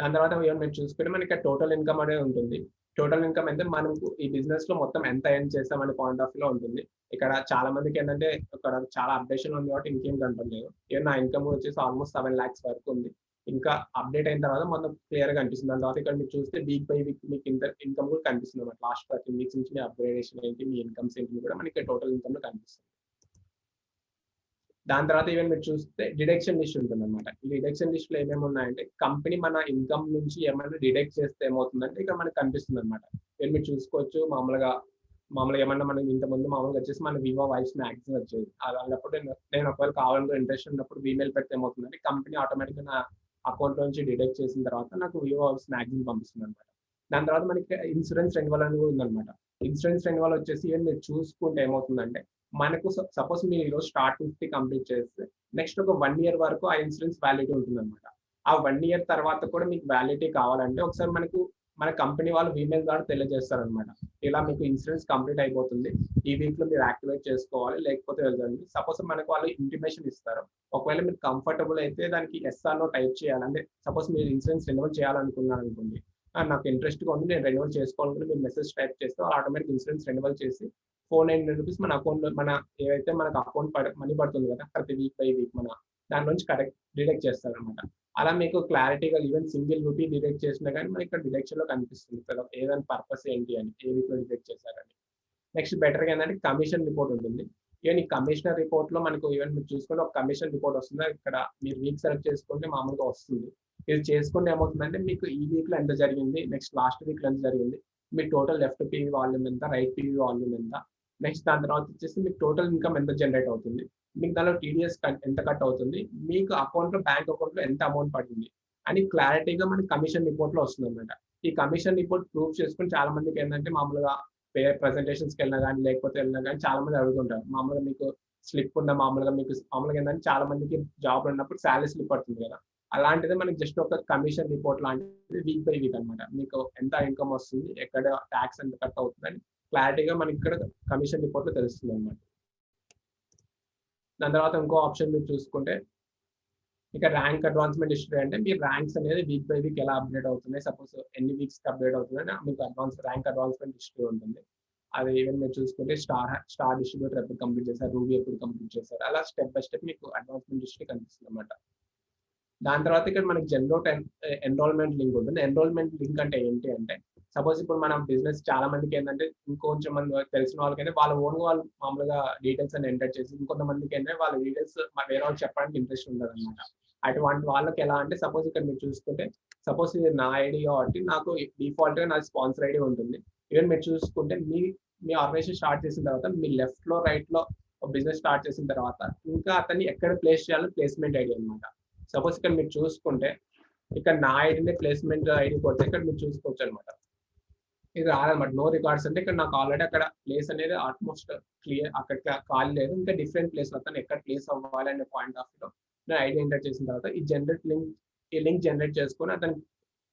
దాని తర్వాత మీరు చూసుకుంటే మనకి టోటల్ ఇన్కమ్ అనేది ఉంటుంది. టోటల్ ఇన్కమ్ అంటే మనకు ఈ బిజినెస్ లో మొత్తం ఎంత ఎర్న్ చేస్తామనే పాయింట్ ఆఫ్ లో ఉంటుంది. ఇక్కడ చాలా మందికి ఏంటంటే ఇక్కడ చాలా అప్డేషన్ ఉంది కాబట్టి ఇంకేం కనపడలేదు. నా ఇన్కమ్ వచ్చేసి ఆల్మోస్ట్ 7 lakhs వరకు ఉంది. ఇంకా అప్డేట్ అయిన తర్వాత మొత్తం క్లియర్ గా కనిపిస్తుంది. దాని తర్వాత ఇక్కడ మీరు చూస్తే వీక్ బై వీక్ మీకు ఇన్కమ్ కూడా కనిపిస్తుంది అనమాట. లాస్ట్ 13 weeks నుంచి మీ అప్గ్రేడేషన్ ఏంటి, మీ ఇన్కమ్స్ ఏంటి కూడా మనకి టోటల్ ఇన్కమ్ లో కనిపిస్తుంది. దాని తర్వాత ఈవెన్ మీరు చూస్తే డిడక్షన్ లిస్ట్ ఉంటుంది అనమాట. ఈ డిడక్షన్ లిస్ట్ లో ఏమేమి ఉన్నాయంటే కంపెనీ మన ఇన్కమ్ నుంచి ఏమైనా డిడక్ట్ చేస్తే ఏమవుతుందంటే ఇక్కడ మనకి కనిపిస్తుంది అనమాట. మీరు చూసుకోవచ్చు మామూలుగా ఏమన్నా మనం ఇంతకుముందు మామూలుగా వచ్చేసి మన వివో వాయిస్ మ్యాగ్జిన్ వచ్చేది. అలాంటప్పుడు నేను ఒకవేళ కావాలని ఇంట్రెస్ట్ ఉన్నప్పుడు ఈమెయిల్ పెడితే ఏమవుతుందంటే కంపెనీ ఆటోమేటిక్గా నా అకౌంట్ నుంచి డిడక్ట్ చేసిన తర్వాత నాకు వివో వాయిస్ మ్యాగ్జిన్ పంపిస్తుంది అనమాట. దాని తర్వాత మనకి ఇన్సూరెన్స్ రెన్యువల్ అని కూడా ఉందన్నమాట. ఇన్సూరెన్స్ రెన్యువల్ వచ్చేసి మీరు చూసుకుంటే ఏమవుతుందంటే మనకు సపోజ్ మీరు ఈరోజు స్టార్ట్ 50 కంప్లీట్ చేస్తే నెక్స్ట్ ఒక 1 year వరకు ఆ ఇన్సూరెన్స్ వ్యాలిడిటీ ఉంటుంది అనమాట. ఆ 1 year తర్వాత కూడా మీకు వ్యాలిడిటీ కావాలంటే ఒకసారి మన కంపెనీ వాళ్ళు ఈమెయిల్ ద్వారా తెలియజేస్తారనమాట. ఇలా మీకు ఇన్సూరెన్స్ కంప్లీట్ అయిపోతుంది, ఈ వీక్ లో మీరు యాక్టివేట్ చేసుకోవాలి లేకపోతే వెళ్ళండి. సపోజ్ మనకు వాళ్ళు ఇంటిమేషన్ ఇస్తారు. ఒకవేళ మీరు కంఫర్టబుల్ అయితే దానికి SR లో టైప్ చేయాలి. అంటే సపోజ్ మీరు ఇన్సూరెన్స్ రెన్యువల్ చేయాలనుకున్నారు అనుకోండి, నాకు ఇంట్రెస్ట్ గా ఉంది నేను రెన్యువల్ చేసుకోవాలనుకుంటే మీరు మెసేజ్ టైప్ చేస్తే వాళ్ళు ఆటోమేటిక్ ఇన్సూరెన్స్ రెన్యువల్ చేసి 499 రూపీస్ మన అకౌంట్ లో ఏవైతే మనకు అకౌంట్ మనీ పడుతుంది కదా ప్రతి వీక్ బై వీక్ దాని నుంచి కరెక్ట్ డిడక్ట్ చేస్తారనమాట. అలా మీకు క్లారిటీగా ఈవెన్ సింగిల్ రూపీ డిడక్ట్ చేసినా కానీ మనకి ఇక్కడ డిడక్షన్ లో కనిపిస్తుంది ఏదైనా పర్పస్ ఏంటి అని, ఏ వీక్ లో డిడక్ట్ చేశారని. నెక్స్ట్ బెటర్ గా ఏంటంటే కమిషన్ రిపోర్ట్ ఉంటుంది. ఈవెన్ ఈ కమిషనర్ రిపోర్ట్ లో మనకు ఈవెన్ మీరు చూసుకుంటే ఒక కమిషన్ రిపోర్ట్ వస్తుంది. ఇక్కడ మీరు వీక్ సెలెక్ట్ చేసుకుంటే మామూలుగా వస్తుంది. ఇది చేసుకుంటే ఏమవుతుందంటే మీకు ఈ వీక్ లో ఎంత జరిగింది, నెక్స్ట్ లాస్ట్ వీక్ లో ఎంత జరిగింది, మీ టోటల్ లెఫ్ట్ పీవీ వాల్యూమ్ ఎంత, రైట్ పీవీ వాల్యూమ్ ఎంత, నెక్స్ట్ దాని తర్వాత వచ్చేసి మీకు టోటల్ ఇన్కమ్ ఎంత జనరేట్ అవుతుంది, మీకు దానిలో టీడీఎస్ ఎంత కట్ అవుతుంది, మీకు అకౌంట్ లో బ్యాంక్ అకౌంట్ లో ఎంత అమౌంట్ పడింది, అని క్లారిటీగా మనకి కమిషన్ రిపోర్ట్ లో వస్తుంది అనమాట. ఈ కమిషన్ రిపోర్ట్ ప్రూఫ్ చేసుకుని చాలా మందికి ఏంటంటే మామూలుగా ప్రెజెంటేషన్స్కి వెళ్ళినా కానీ లేకపోతే వెళ్ళినా కానీ చాలా మంది అడుగుతుంటారు. మామూలుగా మీకు స్లిప్ ఉందా, మామూలుగా మీకు మామూలుగా ఏంటంటే చాలా మందికి జాబ్ ఉన్నప్పుడు శాలరీ స్లిప్ పడుతుంది కదా, అలాంటిది మనకి జస్ట్ ఒక కమిషన్ రిపోర్ట్ లాంటిది వీక్ బై వీక్ అనమాట. మీకు ఎంత ఇన్కమ్ వస్తుంది, ఎక్కడ ట్యాక్స్ ఎంత కట్ అవుతుంది అని క్లారిటీగా మనకి ఇక్కడ కమిషన్ రిపోర్ట్ లో తెలుస్తుంది అనమాట. దాని తర్వాత ఇంకో ఆప్షన్ మీరు చూసుకుంటే ఇక ర్యాంక్ అడ్వాన్స్మెంట్ హిస్టరీ అంటే మీ ర్యాంక్స్ అనేది వీక్ బై వీక్ ఎలా అప్డేట్ అవుతున్నాయి, సపోజ్ ఎన్ని వీక్స్ అప్డేట్ అవుతుందని మీకు ర్యాంక్ అడ్వాన్స్మెంట్ హిస్టరీ ఉంటుంది. అది ఈవెన్ మీరు చూసుకుంటే స్టార్ డిస్ట్రిబ్యూటర్ ఎప్పుడు కంప్లీట్ చేశారు, రూబీ ఎప్పుడు కంప్లీట్ చేశారు, అలా స్టెప్ బై స్టెప్ మీకు అడ్వాన్స్మెంట్ హిస్టరీ కనిపిస్తుంది అనమాట. దాని తర్వాత ఇక్కడ మనకి జనరల్ ఎన్రోల్మెంట్ లింక్ ఉంటుంది. ఎన్రోల్మెంట్ లింక్ అంటే ఏంటి అంటే సపోజ్ ఇప్పుడు మన బిజినెస్ చాలా మందికి ఏంటంటే ఇంకొంచెం మంది తెలిసిన వాళ్ళకైతే వాళ్ళ ఓన్ వాళ్ళు మామూలుగా డీటెయిల్స్ అని ఎంటర్ చేసి, ఇంకొంతమందికి ఏంటంటే వాళ్ళ డీటెయిల్స్ వేరే వాళ్ళు చెప్పడానికి ఇంట్రెస్ట్ ఉండదు అనమాట. అటువంటి వాళ్ళకి ఎలా అంటే సపోజ్ ఇక్కడ మీరు చూసుకుంటే సపోజ్ ఇది నా ఐడి కాబట్టి నాకు డిఫాల్ట్ గా నా స్పాన్సర్ ఐడి ఉంటుంది. ఈవెన్ మీరు చూసుకుంటే మీ ఆర్గనైజేషన్ స్టార్ట్ చేసిన తర్వాత మీ లెఫ్ట్ లో రైట్ లో బిజినెస్ స్టార్ట్ చేసిన తర్వాత ఇంకా అతన్ని ఎక్కడ ప్లేస్ చేయాలో ప్లేస్మెంట్ ఐడి అనమాట. సపోజ్ ఇక్కడ మీరు చూసుకుంటే ఇక్కడ నా ఐడిని ప్లేస్మెంట్ ఐడి కొడితే ఇక్కడ మీరు చూసుకోవచ్చు అనమాట. ఇది రాదనమాట, నో రికార్డ్స్ అంటే ఇక్కడ నాకు ఆల్రెడీ అక్కడ ప్లేస్ అనేది ఆల్మోస్ట్ క్లియర్, అక్కడ ఖాళీ లేదు, ఇంకా డిఫరెంట్ ప్లేస్ అతను ఎక్కడ ప్లేస్ అవ్వాలి అనే పాయింట్ ఆఫ్ వ్యూలో నేను ఐడి ఎంటర్ చేసిన తర్వాత ఈ లింక్ జనరేట్ చేసుకొని అతను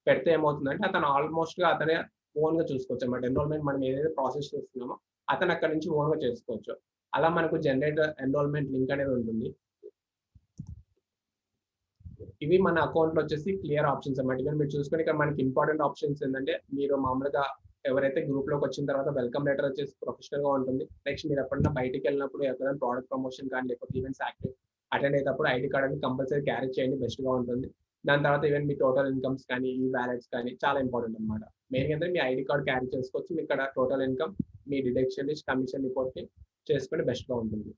పెడితే ఏమవుతుందంటే అతను ఆల్మోస్ట్ గా అతనే ఓన్ గా చూసుకోవచ్చు అనమాట. ఎన్రోల్మెంట్ మనం ఏదైతే ప్రాసెస్ చేస్తున్నామో అతను అక్కడ నుంచి ఓన్ గా చేసుకోవచ్చు. అలా మనకు జనరేట్ ఎన్రోల్మెంట్ లింక్ అనేది ఉంటుంది. ఇవి మన అకౌంట్ లో వచ్చేసి క్లియర్ ఆప్షన్స్ అన్నమాట. ఇక్కడ మీరు చూసుకొని ఇక్కడ మనకి ఇంపార్టెంట్ ఆప్షన్స్ ఏంటంటే మీరు మామూలుగా ఎవరైతే గ్రూప్ లోకి వచ్చిన తర్వాత వెల్కమ్ లెటర్ వచ్చేసి ప్రొఫెషనల్ గా ఉంటుంది. నెక్స్ట్ మీరు ఎప్పుడైనా బయటికి వెళ్ళినప్పుడు ఎప్పుడైనా ప్రోడక్ట్ ప్రమోషన్ కానీ లేకపోతే ఈవెంట్స్ అటెండ్ అయ్యేటప్పుడు ఐడి కార్డ్ అనేది కంపల్సరీ క్యారీ చేయండి, బెస్ట్ గా ఉంటుంది. దాని తర్వాత ఈవెన్ మీ టోటల్ ఇన్కమ్స్ కానీ ఈ వ్యాలెట్స్ కానీ చాలా ఇంపార్టెంట్ అనమాట. మెయిన్ అంటే మీ ఐడి కార్డ్ క్యారీ చేసుకోవచ్చు, మీ ఇక్కడ టోటల్ ఇన్కమ్ మీ డిడక్షన్ లిస్ట్ కమిషన్ రిపోర్ట్ ని చేసుకుంటే బెస్ట్ గా ఉంటుంది.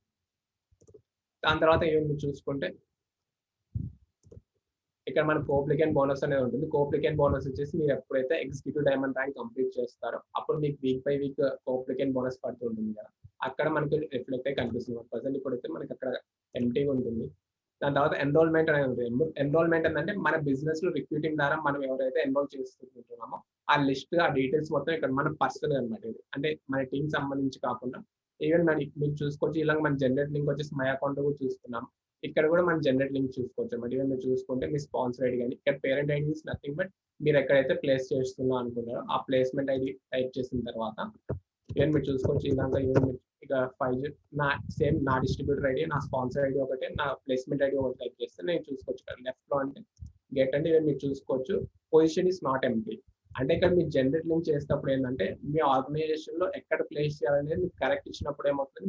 దాని తర్వాత ఈవెన్ మీరు చూసుకుంటే ఇక్కడ మన కోప్లికెన్ బోనస్ అనేది ఉంటుంది. కోప్లికెన్ బోనస్ వచ్చేసి మీరు ఎప్పుడైతే ఎగ్జిక్యూటివ్ డైమండ్ ర్యాంక్ కంప్లీట్ చేస్తారో అప్పుడు మీకు వీక్ బై వీక్ కోప్లికెన్ బోనస్ పడుతుంటుంది కదా, అక్కడ మనకి రిఫ్లెక్ట్ అయి కనిపిస్తుంది. ప్రజెంట్ ఇప్పుడైతే మనకి అక్కడ ఎంటీగా ఉంటుంది. దాని తర్వాత ఎన్రోల్మెంట్ అనేది ఉంటుంది. ఎన్రోల్మెంట్ ఏంటంటే మన బిజినెస్ లో రిక్రూటింగ్ ద్వారా మనం ఎవరైతే ఎన్రోల్ చేసుకుంటున్నామో ఆ లిస్ట్ ఆ డీటెయిల్స్ మొత్తం ఇక్కడ మన పర్సనల్ అనమాట. ఇది అంటే మన టీం సంబంధించి కాకుండా ఈవెన్ మీరు చూసుకోవచ్చు. ఇలా మన జనరేట్ లింక్ వచ్చేసి మై అకౌంట్ కూడా చూస్తున్నాం. ఇక్కడ కూడా మనం జనరేట్ లింక్ చూసుకోవచ్చు అన్నమాట. ఈవెన్ మీరు చూసుకుంటే మీ స్పాన్సర్ ఐడి కానీ ఇక్కడ parent ID is nothing but మీరు ఎక్కడైతే ప్లేస్ చేస్తున్నా అనుకున్నారో ఆ ప్లేస్మెంట్ ఐడి టైప్ చేసిన తర్వాత ఈవెన్ మీరు చూసుకోవచ్చు. ఇలాగా ఈవెన్ ఇక నా డిస్ట్రిబ్యూటర్ ఐడి, నా స్పాన్సర్ ఐడి ఒకటే, నా ప్లేస్మెంట్ ఐడి ఒకటి టైప్ చేస్తే నేను చూసుకోవచ్చు. ఇక్కడ లెఫ్ట్ లో అంటే గెట్ అంటే ఈవెన్ మీరు చూసుకోవచ్చు పొజిషన్ ఇస్ నాట్ ఎంప్టీ. అంటే ఇక్కడ మీరు జనరేట్ లింక్ చేసేటప్పుడు ఏంటంటే మీ ఆర్గనైజేషన్ లో ఎక్కడ ప్లేస్ చేయాలనేది మీకు కరెక్ట్ ఇచ్చినప్పుడు ఏమవుతుంది,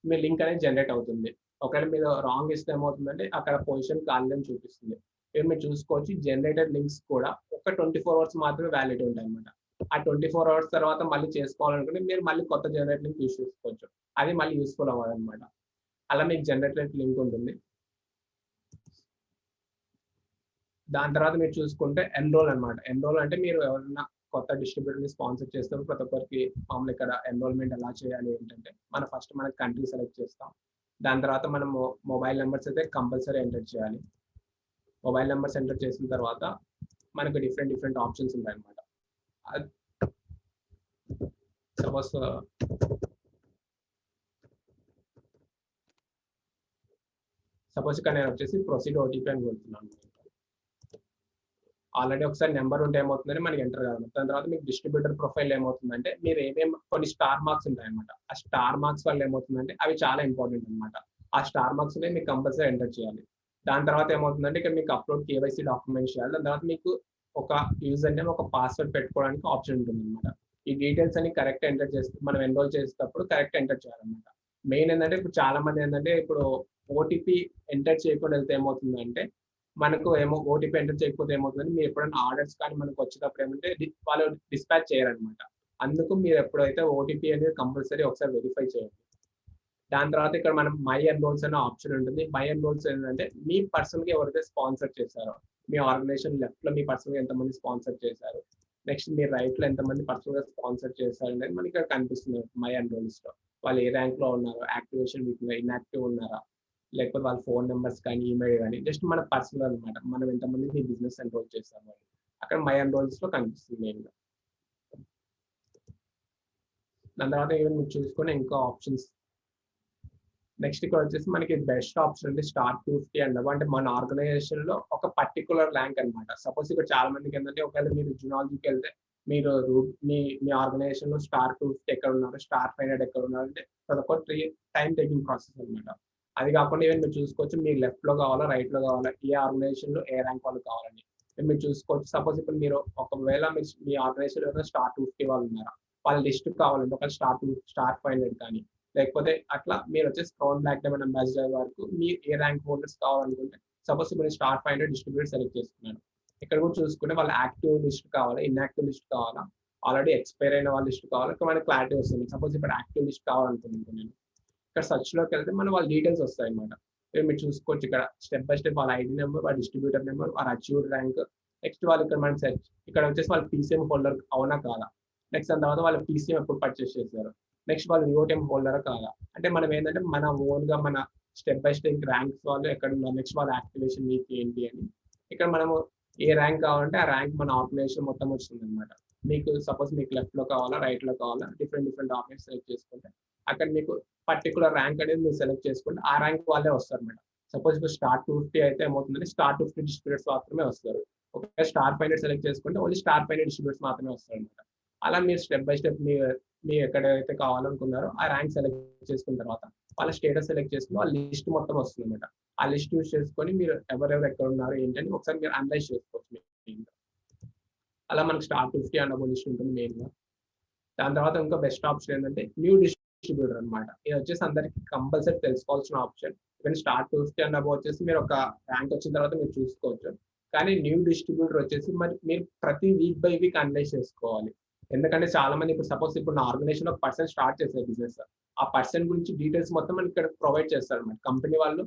మీ లింక్ అనేది జనరేట్ అవుతుంది. ఒకవేళ మీరు రాంగ్ ఇస్తే ఏమవుతుందంటే అక్కడ పొజిషన్ కాలేదని చూపిస్తుంది. మీరు చూసుకోవచ్చు జనరేటెడ్ లింక్స్ కూడా ఒక 24 hours మాత్రమే వ్యాలిడ్ ఉంటాయి అనమాట. ఆ 24 hours తర్వాత మళ్ళీ చేసుకోవాలనుకుంటే మీరు మళ్ళీ కొత్త జనరేట్ లింక్ యూస్ చేసుకోవచ్చు. అది మళ్ళీ యూస్ఫుల్ అవ్వదు అనమాట. అలా మీకు జనరేటెడ్ లింక్ ఉంటుంది. దాని తర్వాత మీరు చూసుకుంటే ఎన్రోల్ అనమాట. ఎన్రోల్ అంటే మీరు ఎవరైనా కొత్త డిస్ట్రిబ్యూటర్ ని స్పాన్సర్ చేస్తారు. ప్రతి ఒక్కరికి మామూలు ఇక్కడ ఎన్రోల్మెంట్ ఎలా చేయాలి ఏంటంటే ఫస్ట్ మన కంట్రీ సెలెక్ట్ చేస్తాం. దాని తర్వాత మనం మొబైల్ నెంబర్స్ అయితే కంపల్సరీ ఎంటర్ చేయాలి. మొబైల్ నెంబర్స్ ఎంటర్ చేసిన తర్వాత మనకు డిఫరెంట్ ఆప్షన్స్ ఉంటాయి అనమాట. సపోజ్ ఇక్కడ నేను వచ్చేసి ప్రొసీడ్ ఓటీపీ అని కొడుతున్నాను. ఆల్రెడీ ఒకసారి నెంబర్ ఉంటే ఏమవుతుందని మనకి ఎంటర్ కాదు. దాని తర్వాత మీకు డిస్ట్రిబ్యూటర్ ప్రొఫైల్ ఏమవుతుందంటే మీరు ఏమేమి కొన్ని స్టార్ మార్క్స్ ఉంటాయన్నమాట. ఆ స్టార్ మార్క్స్ వల్ల ఏమవుతుందంటే అవి చాలా ఇంపార్టెంట్ అనమాట. ఆ స్టార్ మార్క్స్ మీకు కంపల్సరీ ఎంటర్ చేయాలి. దాని తర్వాత ఏమవుతుందంటే ఇక్కడ మీకు అప్లోడ్ కేవైసీ డాక్యుమెంట్స్ చేయాలి. దాని తర్వాత మీకు ఒక యూజర్ నేమ్ ఒక పాస్వర్డ్ పెట్టుకోవడానికి ఆప్షన్ ఉంటుంది అనమాట. ఈ డీటెయిల్స్ అన్ని కరెక్ట్ ఎంటర్ చేస్తే మనం ఎన్రోల్ చేసేటప్పుడు కరెక్ట్ ఎంటర్ చేయాలన్నమాట. మెయిన్ ఏంటంటే ఇప్పుడు చాలా మంది ఏంటంటే ఇప్పుడు ఓటీపీ ఎంటర్ చేయకుండా వెళ్తే ఏమవుతుందంటే మనకు ఓటీపీ ఎంటర్ చేయకపోతే ఏమవుతుందంటే మీరు ఎప్పుడైనా ఆర్డర్స్ కానీ మనకు వచ్చేటప్పుడు ఏమంటే వాళ్ళు డిస్పాచ్ చేయరనమాట. అందుకు మీరు ఎప్పుడైతే ఓటీపీ అనేది కంపల్సరీ ఒకసారి వెరిఫై చేయండి. దాని తర్వాత ఇక్కడ మనం మై ఎన్రోల్స్ అనే ఆప్షన్ ఉంటుంది. మై ఎన్రోల్స్ ఏంటంటే మీ పర్సన్ కి ఎవరైతే స్పాన్సర్ చేశారో మీ ఆర్గనైజేషన్ లెఫ్ట్ లో మీ పర్సన్ గా ఎంతమంది స్పాన్సర్ చేశారు, నెక్స్ట్ మీ రైట్ లో ఎంతమంది పర్సన్ గా స్పాన్సర్ చేశారు అనేది మనకి ఇక్కడ కనిపిస్తుంది మై ఎన్రోల్స్ లో. వాళ్ళు ఏ ర్యాంక్ లో ఉన్నారు, యాక్టివేషన్ వీక్ ఇన్యాక్టివ్ ఉన్నారా, లేకపోతే వాళ్ళ ఫోన్ నెంబర్స్ కానీ ఈమెయిల్ కానీ జస్ట్ మన పర్సనల్ అనమాట. మనం ఎంతమందికి ఈ బిజినెస్ ఎన్రోల్ చేస్తాము అని అక్కడ మై ఎన్రోల్స్ లో కనిపిస్తుంది మెయిన్గా. దాని తర్వాత ఈవెన్ మీరు చూసుకునే ఇంకా ఆప్షన్స్ నెక్స్ట్ ఇక్కడ వచ్చేసి మనకి బెస్ట్ ఆప్షన్ అంటే స్టార్ట్ 250 అండ్ అంటే మన ఆర్గనైజేషన్ లో ఒక పర్టికులర్ ర్యాంక్ అనమాట. సపోజ్ ఇక్కడ చాలా మందికి ఏంటంటే ఒకవేళ మీరు జునాలజీకి వెళ్తే మీరు మీ ఆర్గనైజేషన్ లో స్టార్ 250 ఎక్కడ ఉన్నారు, స్టార్ 500 ఎక్కడ ఉన్నారు అంటే అదొక టైం టేకింగ్ ప్రాసెస్ అనమాట. అది కాకుండా ఈవెన్ మీరు చూసుకోవచ్చు మీరు లెఫ్ట్ లో కావాలా, రైట్ లో కావాలా, ఏ ఆర్గనైజేషన్ లో ఏ ర్యాంక్ వాళ్ళు కావాలని మీరు చూసుకోవచ్చు. సపోజ్ ఇప్పుడు మీరు ఒకవేళ మీ ఆర్గనైజేషన్ లో స్టార్ 250 వాళ్ళు ఉన్నారా, వాళ్ళ లిస్ట్ కావాలంటే ఒక స్టార్ 500 కానీ లేకపోతే అట్లా మీరు వచ్చేసి క్రౌన్ బ్లాక్ డైమండ్ అంబాసిడర్ వరకు మీరు ఏ ర్యాంక్ హోల్డర్స్ కావాలనుకుంటే సపోజ్ మీరు స్టార్ 500 డిస్ట్రిబ్యూటర్ సెలెక్ట్ చేసుకున్నారు. ఇక్కడ కూడా చూసుకుంటే వాళ్ళ యాక్టివ్ లిస్ట్ కావాలా, ఇన్యాక్టివ్ లిస్ట్ కావాలా, ఆల్రెడీ ఎక్స్పైర్ అయిన వాళ్ళ లిస్ట్ కావాలా, ఇక్కడ మనకి క్లారిటీ వస్తుంది. సపోజ్ ఇప్పుడు యాక్టివ్ లిస్ట్ కావాలనుకుంటున్నాను నేను, ఇక్కడ సర్చ్ లోకి వెళ్తే మన వాళ్ళ డీటెయిల్స్ వస్తాయి అనమాట. మీరు చూసుకోవచ్చు ఇక్కడ స్టెప్ బై స్టెప్ వాళ్ళ ఐడి నెంబర్, వాళ్ళ డిస్ట్రిబ్యూటర్ నెంబర్, వాళ్ళ అచీవ్డ్ ర్యాంక్, నెక్స్ట్ వాళ్ళు ఇక్కడ మనం సెర్చ్ ఇక్కడ వచ్చేసి వాళ్ళ పీసీఎం హోల్డర్ అవునా కాదా, నెక్స్ట్ దాని తర్వాత వాళ్ళ పీసీఎం ఎప్పుడు పర్చేస్ చేశారు, నెక్స్ట్ వాళ్ళు రియోటెం హోల్డర్ కాదా. అంటే మనం ఏంటంటే మన ఓన్ గా మన స్టెప్ బై స్టెప్ ర్యాంక్స్ వాళ్ళు ఎక్కడ ఉన్నారు, నెక్స్ట్ వాళ్ళ యాక్టివేషన్ వీక్ ఏంటి అని ఇక్కడ మనము ఏ ర్యాంక్ కావాలంటే ఆ ర్యాంక్ మన ఆర్గనైజేషన్ మొత్తం వస్తుంది అనమాట. మీకు సపోజ్ మీకు లెఫ్ట్ లో కావాలా, రైట్ లో కావాలా, డిఫరెంట్ ఆర్గనైజేషన్ సెలెక్ట్ చేసుకుంటే అక్కడ మీకు పర్టికులర్ ర్యాంక్ అనేది మీరు సెలెక్ట్ చేసుకుంటే ఆ ర్యాంక్ వాళ్ళే వస్తారు మేడం. సపోజ్ ఇప్పుడు స్టార్ 250 అయితే ఏమవుతుందంటే స్టార్ 250 డిస్ట్రిబ్యూటర్స్ మాత్రమే వస్తారు. ఒక స్టార్ 500 సెలెక్ట్ చేసుకుంటే ఓన్లీ స్టార్ 500 డిస్ట్రిబ్యూటర్స్ మాత్రమే వస్తారు అనమాట. అలా మీరు స్టెప్ బై స్టెప్ మీ ఎక్కడైతే కావాలనుకున్నారో ఆ ర్యాంక్ సెలెక్ట్ చేసుకున్న తర్వాత వాళ్ళ స్టేటస్ సెలెక్ట్ చేసుకుని వాళ్ళ లిస్ట్ మొత్తం వస్తుంది అనమాట. ఆ లిస్ట్ యూజ్ చేసుకొని మీరు ఎవరెవరు ఎక్కడ ఉన్నారు ఏంటని ఒకసారి మీరు అనలైజ్ చేసుకోవచ్చు. అలా మనకు స్టార్ 250 అన్న లిస్ట్ ఉంటుంది మెయిన్గా. దాని తర్వాత ఇంకా బెస్ట్ ఆప్షన్ ఏంటంటే న్యూ డిస్ట్రిబ్యూటర్ అనమాట. ఇది వచ్చేసి అందరికి కంపల్సరీ తెలుసుకోవాల్సిన ఆప్షన్. ఈవెన్ స్టార్ 250 అన్న వచ్చేసి మీరు ఒక ర్యాంక్ వచ్చిన తర్వాత మీరు చూసుకోవచ్చు. కానీ న్యూ డిస్ట్రిబ్యూటర్ వచ్చేసి మరి మీరు ప్రతి వీక్ బై వీక్ అనలైజ్ చేసుకోవాలి. ఎందుకంటే చాలా మంది ఇప్పుడు సపోజ్ ఇప్పుడు నా ఆర్గనైజేషన్ ఒక పర్సన్ స్టార్ట్ చేసే బిజినెస్, ఆ పర్సన్ గురించి డీటెయిల్స్ మొత్తం మనకి ఇక్కడ ప్రొవైడ్ చేస్తారు అనమాట. కంపెనీ వాళ్ళు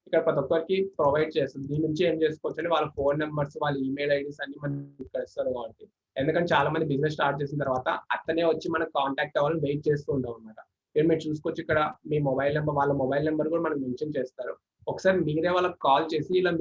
ఇక్కడ ప్రతి ఒక్కరికి ప్రొవైడ్ చేస్తారు. దీని నుంచి ఏం చేసుకోవచ్చు అంటే వాళ్ళ ఫోన్ నెంబర్స్, వాళ్ళ ఈమెయిల్ ఐడీస్ అన్ని మనకి ఇక్కడ ఇస్తారు కాబట్టి. ఎందుకంటే చాలా మంది బిజినెస్ స్టార్ట్ చేసిన తర్వాత అతనే వచ్చి మనకు కాంటాక్ట్ అవ్వాలని వెయిట్ చేస్తూ ఉంటాం అనమాట. మీరు చూసుకోవచ్చు ఇక్కడ మీ మొబైల్ నెంబర్, వాళ్ళ మొబైల్ నెంబర్ కూడా మనకు మెన్షన్ చేస్తారు. ఒకసారి మీరే వాళ్ళకి కాల్ చేసి ఇలా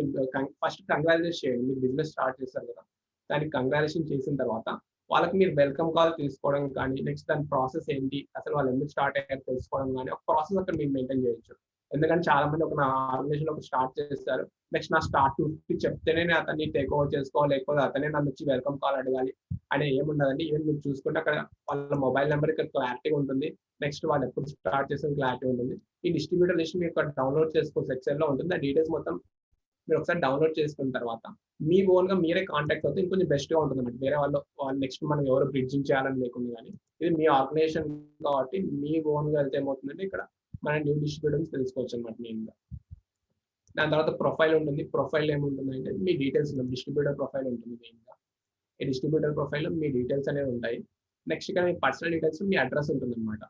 ఫస్ట్ కంగ్రాచులేషన్ చేయండి, మీరు బిజినెస్ స్టార్ట్ చేస్తారు కదా, దానికి కంగ్రాచులేషన్ చేసిన తర్వాత వాళ్ళకి మీరు వెల్కమ్ కాల్ తీసుకోవడం కానీ నెక్స్ట్ దాని ప్రాసెస్ ఏంటి, అసలు వాళ్ళు ఎందుకు స్టార్ట్ అయ్యారు తెలుసుకోవడం కానీ ఒక ప్రాసెస్ అక్కడ మీరు మెయింటైన్ చేయొచ్చు. ఎందుకంటే చాలా మంది ఒక నా ఆర్గనైజేషన్ ఒక స్టార్ట్ చేస్తారు, నెక్స్ట్ నా స్టార్ట్ 250 చెప్తేనే నేను అతన్ని టేక్ ఓవర్ చేసుకోవాలి, లేకపోతే అతనే నన్ను వచ్చి వెల్కమ్ కాల్ అడగాలి అని ఏముండదండి. ఈవెన్ మీరు చూసుకుంటే అక్కడ వాళ్ళ మొబైల్ నెంబర్ ఇక్కడ క్లారిటీ ఉంటుంది, నెక్స్ట్ వాళ్ళు ఎప్పుడు స్టార్ట్ చేసిన క్లారిటీ ఉంటుంది. ఈ డిస్ట్రిబ్యూటర్ లిస్ట్ మీరు ఇక్కడ డౌన్లోడ్ చేసుకోవచ్చు, ఎక్సెల్ లో ఉంటుంది. ఆ డీటెయిల్స్ మొత్తం మీరు ఒకసారి డౌన్లోడ్ చేసుకున్న తర్వాత మీ ఓన్ గా మీరే కాంటాక్ట్ అవుతే ఇంకొంచెం బెస్ట్ గా ఉంటుంది అన్నమాట. వేరే వాళ్ళు నెక్స్ట్ మనం ఎవరు బ్రిడ్జింగ్ చేయాలని లేకుండా కానీ ఇది మీ ఆర్గనైజేషన్ కాబట్టి మీ ఓన్ గా వెళ్తే ఏమవుతుందంటే ఇక్కడ మన న్యూ డిస్ట్రిబ్యూటర్స్ తెలుసుకోవచ్చు అనమాట మెయిన్ గా. దాని తర్వాత ప్రొఫైల్ ఉంటుంది. ప్రొఫైల్ ఏముంటుందంటే మీ డీటెయిల్స్ డిస్ట్రిబ్యూటర్ ప్రొఫైల్ ఉంటుంది మెయిన్ గా. ఈ డిస్ట్రిబ్యూటర్ ప్రొఫైల్ లో మీ డీటెయిల్స్ అనేవి ఉంటాయి. నెక్స్ట్ ఇక్కడ మీ పర్సనల్ డీటెయిల్స్, మీ అడ్రస్ ఉంటుంది అనమాట.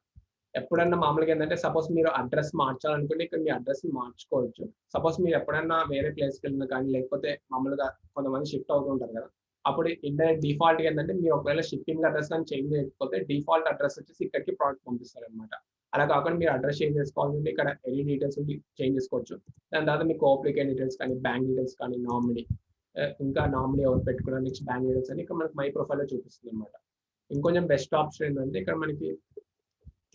ఎప్పుడన్నా మామూలుగా ఏంటంటే సపోజ్ మీరు అడ్రస్ మార్చాలనుకుంటే ఇక్కడ మీ అడ్రస్ మార్చుకోవచ్చు. సపోజ్ మీరు ఎప్పుడన్నా వేరే ప్లేస్కి వెళ్ళినా కానీ లేకపోతే మామూలుగా కొంతమంది షిఫ్ట్ అవుతూ ఉంటారు కదా, అప్పుడు ఇండైరెక్ట్ డిఫాల్ట్ ఏంటంటే మీరు ఒకవేళ షిఫ్టింగ్ అడ్రస్ కానీ చేంజ్ చేయకపోతే డిఫాల్ట్ అడ్రస్ వచ్చేసి ఇక్కడికి ప్రోడక్ట్ పంపిస్తారు అనమాట. అలా కాకుండా మీరు అడ్రస్ చేంజ్ చేసుకోవాలంటే ఇక్కడ ఎనీ డీటెయిల్స్ చేంజ్ చేసుకోవచ్చు. దాని తర్వాత మీ కోఅప్లికేట్ డీటెయిల్స్ కానీ బ్యాంక్ డీటెయిల్స్ కానీ నామినీ, ఇంకా నామినీ ఎవరు పెట్టుకున్నారు, నెక్స్ట్ బ్యాంక్ డీటెయిల్స్ అని ఇక్కడ మనకి మై ప్రొఫైల్ లో చూపిస్తుంది అనమాట. ఇంకొంచెం బెస్ట్ ఆప్షన్ ఏంటంటే ఇక్కడ మనకి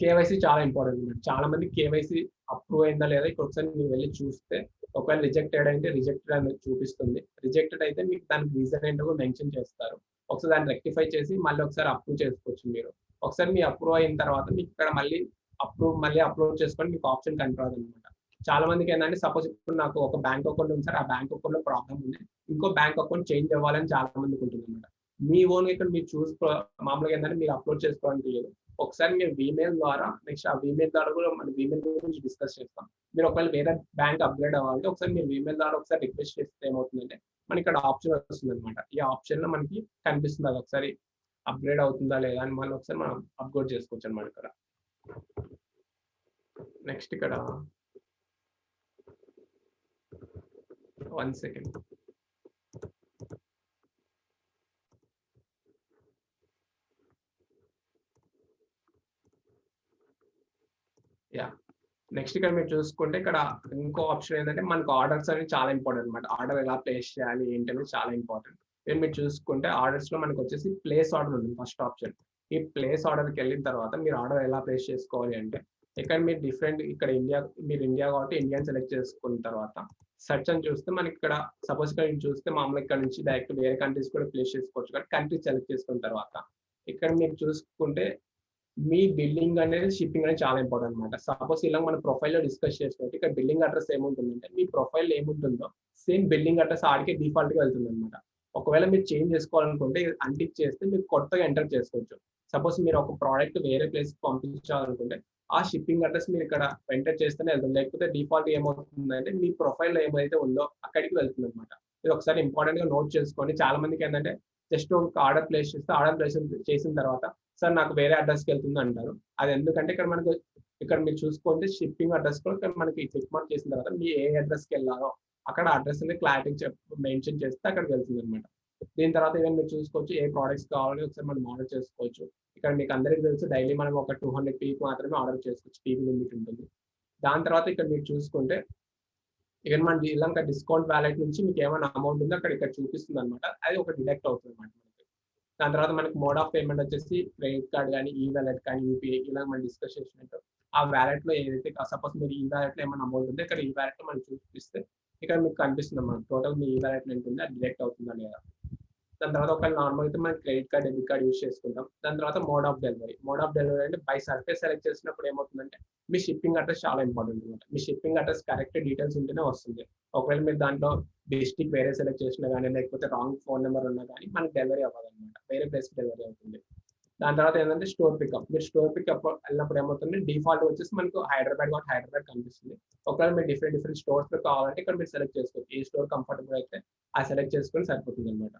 కేవైసీ చాలా ఇంపార్టెంట్ అనమాట. చాలా మంది కేవైసీ అప్రూవ్ అయిందా లేదా ఇక్కడ ఒకసారి మీరు వెళ్ళి చూస్తే ఒకవేళ రిజెక్టెడ్ అయితే రిజెక్టెడ్ అని చూపిస్తుంది. రిజెక్టెడ్ అయితే మీకు దానికి రీజన్ ఏంటో మెన్షన్ చేస్తారు. ఒకసారి దాన్ని రెక్టిఫై చేసి మళ్ళీ ఒకసారి అప్రూవ్ చేసుకోవచ్చు. మీరు ఒకసారి మీ అప్రూవ్ అయిన తర్వాత మీకు ఇక్కడ మళ్ళీ అప్లోడ్ చేసుకొని మీకు ఆప్షన్ కనిపడదు అనమాట. చాలా మందికి ఏంటంటే సపోజ్ ఇప్పుడు నాకు ఒక బ్యాంక్ అకౌంట్ ఉంది సార్, ఆ బ్యాంక్ అకౌంట్ లో ప్రాబ్లం ఉంది, ఇంకో బ్యాంక్ అకౌంట్ చేంజ్ అవ్వాలని చాలా మందికి ఉంటుంది అనమాట. మీ ఓన్ ఇక్కడ మీరు మామూలుగా ఏంటంటే మీరు అప్లోడ్ చేసుకోవడానికి లేదు. ఒకసారి మీరు ఈమెయిల్ ద్వారా నెక్స్ట్ ఆ ఈమెయిల్ ద్వారా కూడా మన ఈమెయిల్ గురించి డిస్కస్ చేస్తాం. మీరు ఒకవేళ వేరే బ్యాంక్ అప్గ్రేడ్ అవ్వాలంటే ఒకసారి మీరు ఈమెయిల్ ద్వారా ఒకసారి రిక్వెస్ట్ చేస్తే ఏమవుతుందంటే మనకి ఇక్కడ ఆప్షన్ వస్తుంది అనమాట. ఈ ఆప్షన్ లో మనకి కనిపిస్తుంది అది ఒకసారి అప్గ్రేడ్ అవుతుందా లేదా అని మళ్ళీ ఒకసారి మనం అప్గ్రేడ్ చేసుకోవచ్చు అనమాట. ఇక్కడ నెక్స్ట్ ఇక్కడ 1 సెకండ్. నెక్స్ట్ ఇక్కడ మీరు చూసుకుంటే ఇక్కడ ఇంకో ఆప్షన్ ఏంటంటే మనకు ఆర్డర్స్ అనేవి చాలా ఇంపార్టెంట్ అనమాట. ఆర్డర్ ఎలా ప్లేస్ చేయాలి ఏంటి అనేది చాలా ఇంపార్టెంట్. ఇక్కడ మీరు చూసుకుంటే ఆర్డర్స్ లో మనకు వచ్చేసి ప్లేస్ ఆర్డర్ ఉంటుంది ఫస్ట్ ఆప్షన్. ఈ ప్లేస్ ఆర్డర్కి వెళ్ళిన తర్వాత మీరు ఆర్డర్ ఎలా ప్లేస్ చేసుకోవాలి అంటే ఇక్కడ మీరు డిఫరెంట్ ఇక్కడ మీరు ఇండియా కాబట్టి ఇండియన్ సెలెక్ట్ చేసుకున్న తర్వాత సెర్చ్ అని చూస్తే మనకి ఇక్కడ సపోజ్ ఇక్కడ చూస్తే మామూలుగా ఇక్కడ నుంచి డైరెక్ట్ వేరే కంట్రీస్ కూడా ప్లేస్ చేసుకోవచ్చు. కానీ కంట్రీ సెలెక్ట్ చేసుకున్న తర్వాత ఇక్కడ మీరు చూసుకుంటే మీ బిల్లింగ్ అనేది షిప్పింగ్ అనేది చాలా ఇంపార్టెంట్ అనమాట. సపోజ్ ఇలా మన ప్రొఫైల్ లో డిస్కస్ చేసినట్టు ఇక్కడ బిల్లింగ్ అడ్రస్ ఏముంటుందంటే మీ ప్రొఫైల్ ఏముంటుందో సేమ్ బిల్లింగ్ అడ్రస్ ఆడికే డిఫాల్ట్ గా వెళ్తుంది అనమాట. ఒకవేళ మీరు చేంజ్ చేసుకోవాలనుకుంటే అన్టిక్ చేస్తే మీరు కొత్తగా ఎంటర్ చేసుకోవచ్చు. సపోజ్ మీరు ఒక ప్రోడక్ట్ వేరే ప్లేస్ కి పంపించాలనుకుంటే ఆ షిప్పింగ్ అడ్రస్ మీరు ఇక్కడ ఎంటర్ చేస్తేనే వెళ్తుంది. లేకపోతే డిఫాల్ట్ ఏమవుతుందంటే మీ ప్రొఫైల్ లో ఏమైతే ఉందో అక్కడికి వెళ్తుంది అనమాట. ఇది ఒకసారి ఇంపార్టెంట్ గా నోట్ చేసుకోండి. చాలా మందికి ఏంటంటే జస్ట్ ఒక ఆర్డర్ ప్లేస్ చేస్తే ఆర్డర్ ప్లేస్ చేసిన తర్వాత సార్ నాకు వేరే అడ్రస్కి వెళ్తుంది అంటారు. అది ఎందుకంటే ఇక్కడ మీరు చూసుకుంటే షిప్పింగ్ అడ్రస్ కూడా ఇక్కడ మనకి క్లిక్ మార్క్ చేసిన తర్వాత మీ ఏ అడ్రస్కి వెళ్ళాలో అక్కడ అడ్రస్ అనేది క్లారిటీ మెన్షన్ చేస్తే అక్కడికి వెళ్తుంది అనమాట. దీని తర్వాత ఈవెన్ మీరు చూసుకోవచ్చు ఏ ప్రోడక్ట్స్ కావాలని ఒకసారి మనం ఆర్డర్ చేసుకోవచ్చు. ఇక్కడ మీకు అందరికీ తెలుసు డైలీ మనం ఒక 200 పీక్ మాత్రమే ఆర్డర్ చేసుకోవచ్చు. పీక్ లిమిట్ ఉంటుంది. దాని తర్వాత ఇక్కడ మీరు చూసుకుంటే ఇక మన ఇలాంటి డిస్కౌంట్ వ్యాలెట్ నుంచి మీకు ఏమైనా అమౌంట్ ఉందో ఇక్కడ చూపిస్తుంది అనమాట. అది ఒక డిడక్ట్ అవుతుంది అనమాట మనకి. దాని తర్వాత మనకి మోడ్ ఆఫ్ పేమెంట్ వచ్చేసి క్రెడిట్ కార్డ్ కానీ ఈ వ్యాలెట్ కానీ యూపీఐ ఇలా మనం డిస్కస్ చేసినట్టు ఆ వ్యాలెట్ లో ఏదైతే సపోజ్ మీరు ఈ వ్యాలెట్ లో ఏమైనా అమౌంట్ ఉందో ఇక్కడ ఈ వ్యాలెట్ లో మనం చూపిస్తే ఇక్కడ మీకు కనిపిస్తుంది అన్నమాట. టోటల్ మీ ఈ వ్యాలెట్ ఎంత ఉంది అది డిడక్ట్ అవుతుందా లేదా. దాని తర్వాత ఒకవేళ నార్మల్ అయితే మనం credit card debit card use చేసుకుంటాం. దాని తర్వాత mode of delivery. Mode of delivery అంటే బై సర్ఫేస్ సెలెక్ట్ చేసినప్పుడు ఏమవుతుందంటే మీ షిప్పింగ్ అడ్రస్ చాలా ఇంపార్టెంట్ అనమాట. మీ షిప్పింగ్ అడ్రస్ కరెక్ట్ డీటెయిల్స్ ఉంటేనే వస్తుంది. ఒకవేళ మీరు దాంట్లో డిస్ట్రిక్ట్ వేరే సెలెక్ట్ చేసినా కానీ లేకపోతే రాంగ్ ఫోన్ నెంబర్ ఉన్నా కానీ మనకి డెలివరీ అవ్వదు అనమాట. వేరే ప్లేస్ డెలివరీ అవుతుంది. దాని తర్వాత ఏంటంటే స్టోర్ పికప్. మీరు స్టోర్ పికప్ వెళ్ళినప్పుడు ఏమవుతుంది డిఫాల్ట్ వచ్చేసి మనకు హైదరాబాద్ కాబట్టి హైదరాబాద్ కనిపిస్తుంది. ఒకవేళ మీరు డిఫరెంట్ స్టోర్స్ లో కావాలంటే ఇక్కడ మీరు సెలెక్ట్ చేసుకోవచ్చు. ఏ స్టోర్ కంఫర్టబుల్ అయితే ఆ సెలెక్ట్ చేసుకొని సరిపోతుంది అనమాట.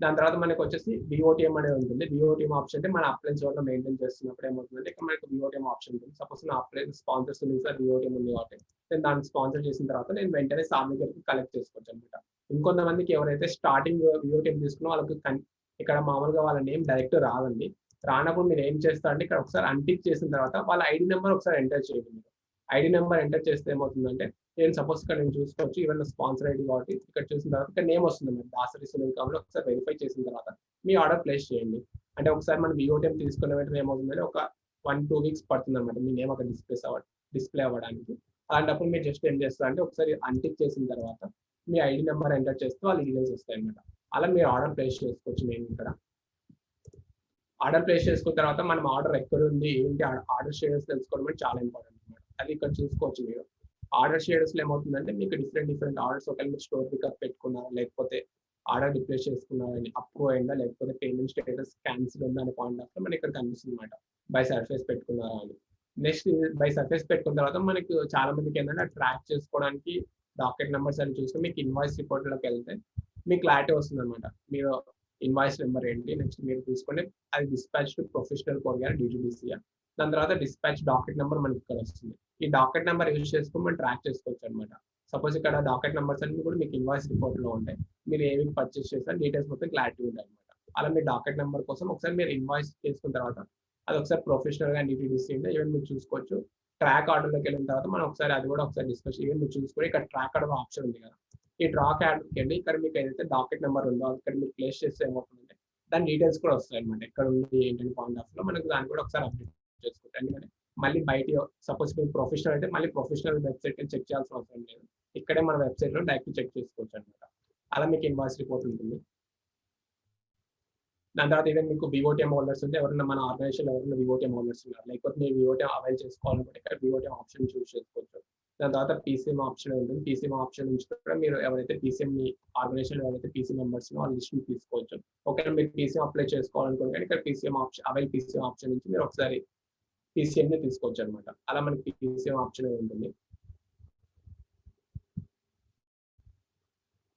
దాని తర్వాత మనకి వచ్చేసి విఓటిఎం అనేది ఉంటుంది. విఓటిఎం ఆప్షన్ అంటే మన అప్లయన్స్ లో మెయింటైన్ చేస్తున్నప్పుడు ఏమవుతుందంటే ఇక్కడ మనకి విఓటిఎం ఆప్షన్ ఉంటుంది. సపోజ్ నా అప్లయన్స్ స్పాన్సర్స్ ఉంది సార్ విఓటిఎం ఉంది కాబట్టి నేను దాన్ని స్పాన్సర్ చేసిన తర్వాత నేను వెంటనే సామి గారికి కలెక్ట్ చేసుకోవచ్చు అనమాట. ఇంకొంతమందికి ఎవరైతే స్టార్టింగ్ విఓటిఎం తీసుకున్నా వాళ్ళకి ఇక్కడ మామూలుగా వాళ్ళ నేమ్ డైరెక్ట్ రాదండి. రానప్పుడు మీరు ఏం చేస్తారంటే ఇక్కడ ఒకసారి అన్టిక్ చేసిన తర్వాత వాళ్ళ ఐడి నెంబర్ ఒకసారి ఎంటర్ చేయండి. మీరు ఐడి నెంబర్ ఎంటర్ చేస్తే ఏమవుతుందంటే నేను సపోజ్ ఇక్కడ నేను చూసుకోవచ్చు ఈవెన్ స్పాన్సర్ ఐడి కాబట్టి ఇక్కడ చూసిన తర్వాత ఇక్కడ నేమ్ వస్తుంది మీరు దాసరి సునీల్ కాబట్టి ఒకసారి వెరిఫై చేసిన తర్వాత మీ ఆర్డర్ ప్లేస్ చేయండి. అంటే ఒకసారి మనం విఓటిఎం తీసుకున్న వెంటనే ఏమవుతుందంటే ఒక 1-2 వీక్స్ పడుతుంది అనమాట మీ నేమ్ అక్కడ డిస్ప్లే అవ్వడానికి. అలాంటప్పుడు మీరు జస్ట్ ఏం చేస్తారంటే ఒకసారి అన్టిక్ చేసిన తర్వాత మీ ఐడి నెంబర్ ఎంటర్ చేస్తే వాళ్ళు డీటెయిల్స్ వస్తాయి అనమాట. అలా మీరు ఆర్డర్ ప్లేస్ చేసుకోవచ్చు. నేను ఇక్కడ ఆర్డర్ ప్లేస్ చేసుకున్న తర్వాత మనం ఆర్డర్ ఎక్కడ ఉంది ఏంటి ఆర్డర్ స్టేటస్ తెలుసుకోవడం చాలా ఇంపార్టెంట్ అనమాట. అది ఇక్కడ చూసుకోవచ్చు. మీరు ఆర్డర్ స్టేటస్ లో ఏమవుతుందంటే మీకు డిఫరెంట్ ఆర్డర్స్ ఒకవేళ మీరు స్టోర్ పికప్ పెట్టుకున్నారా లేకపోతే ఆర్డర్ రిప్లేస్ చేసుకున్నారని అప్రూవ్ అయిందా లేకపోతే పేమెంట్ స్టేటస్ క్యాన్సిల్ ఉందా అనే పాయింట్ ఆఫ్ మనకి ఇక్కడ కనిపిస్తుంది అనమాట. బై సర్ఫేస్ పెట్టుకున్నారా అని. నెక్స్ట్ బై సర్ఫేస్ పెట్టుకున్న తర్వాత మనకి చాలా మందికి ఏంటంటే ట్రాక్ చేసుకోవడానికి డాకెట్ నెంబర్స్ అని చూస్తే మీకు ఇన్వాయిస్ రిపోర్ట్ లోకి వెళ్తే మీకు క్లారిటీ వస్తుంది అనమాట. మీరు ఇన్వాయిస్ నెంబర్ ఏంటి నెక్స్ట్ మీరు తీసుకుంటే అది డిస్పాచ్ టు ప్రొఫెషనల్ కొరియర్ డిజిబిసిఆర్. దాని తర్వాత డిస్పాచ్ డాకెట్ నెంబర్ మనకి ఇక్కడ వస్తుంది. ఈ డాకెట్ నెంబర్ యూజ్ చేసుకుని మనం ట్రాక్ చేసుకోవచ్చు అనమాట. సపోజ్ ఇక్కడ డాకెట్ నెంబర్స్ అన్ని కూడా మీకు ఇన్వాయిస్ రిపోర్ట్ లో ఉంటాయి. మీరు ఏమి పర్చేస్ చేస్తారు డీటెయిల్స్ మొత్తం క్లారిటీ ఉంటాయి అనమాట. అలా మీ డాకెట్ నెంబర్ కోసం ఒకసారి మీరు ఇన్వాయిస్ చేసుకున్న తర్వాత అది ఒకసారి ప్రొఫెషనల్ గా డిటిడిసి ఉంటే ఈవెన్ మీరు చూసుకోవచ్చు. ట్రాక్ ఆర్డర్ లోకి వెళ్ళిన తర్వాత మనం ఒకసారి అది కూడా ఒకసారి డిస్కస్ ఈవెన్ మీరు చూసుకొని ఇక్కడ ట్రాక్ ఆర్డర్ ఆప్షన్ ఉంది కదా. ఈ ట్రాక్ ఆర్డర్కి వెళ్ళి ఇక్కడ మీకు ఏదైతే డాకెట్ నెంబర్ ఉందో ఇక్కడ మీరు ప్లేస్ చేస్తే ఏమవుతుందంటే దాని డీటెయిల్స్ కూడా వస్తాయి అనమాట. ఎక్కడ ఉంది ఏంటంటే పాయింట్ ఆఫ్ లో మనకు దాన్ని కూడా ఒకసారి అప్డేట్ చేసుకోవచ్చు. ఎందుకంటే మళ్ళీ బయట సపోజ్ మీరు ప్రొఫెషనల్ అయితే మళ్ళీ ప్రొఫెషనల్ వెబ్సైట్ చెక్ చేయాల్సిన అవసరం లేదు. ఇక్కడే మన వెబ్సైట్ లో డైరెక్ట్ చెక్ చేసుకోవచ్చు అనమాట. అలా మీకు ఇన్వాయిస్ రిపోర్ట్ ఉంటుంది. దాని తర్వాత ఈవెన్ మీకు విఓటిఎం హోల్డర్స్ ఉంటే ఎవరైనా మన ఆర్గనైజేషన్ ఎవరైనా విఓటిఎం హోల్డర్స్ ఉన్నారు లేకపోతే మీరు విఓటిఎం అవైల్ చేసుకోవాలనుకుంటే ఇక్కడ విఓటిఎం ఆప్షన్ చూస్ చేసుకోవచ్చు. దాని తర్వాత పీసీఎం ఆప్షన్ ఉంటుంది. పీసీఎం ఆప్షన్ నుంచి కూడా మీరు ఎవరైతే పీసీఎం మీ ఆర్గనైజేషన్ ఎవరైతే పీసీ మెంబర్స్ వాళ్ళ లిస్ట్ తీసుకోవచ్చు. ఒకవేళ మీరు పీసీఎం అప్లై చేసుకోవాలనుకుంటే ఇక్కడ PCM option avail PCM option నుంచి మీరు ఒకసారి పీసీఎం ని తీసుకోవచ్చు అనమాట. అలా మనకి పీసీఎం ఆప్షన్ ఉంటుంది.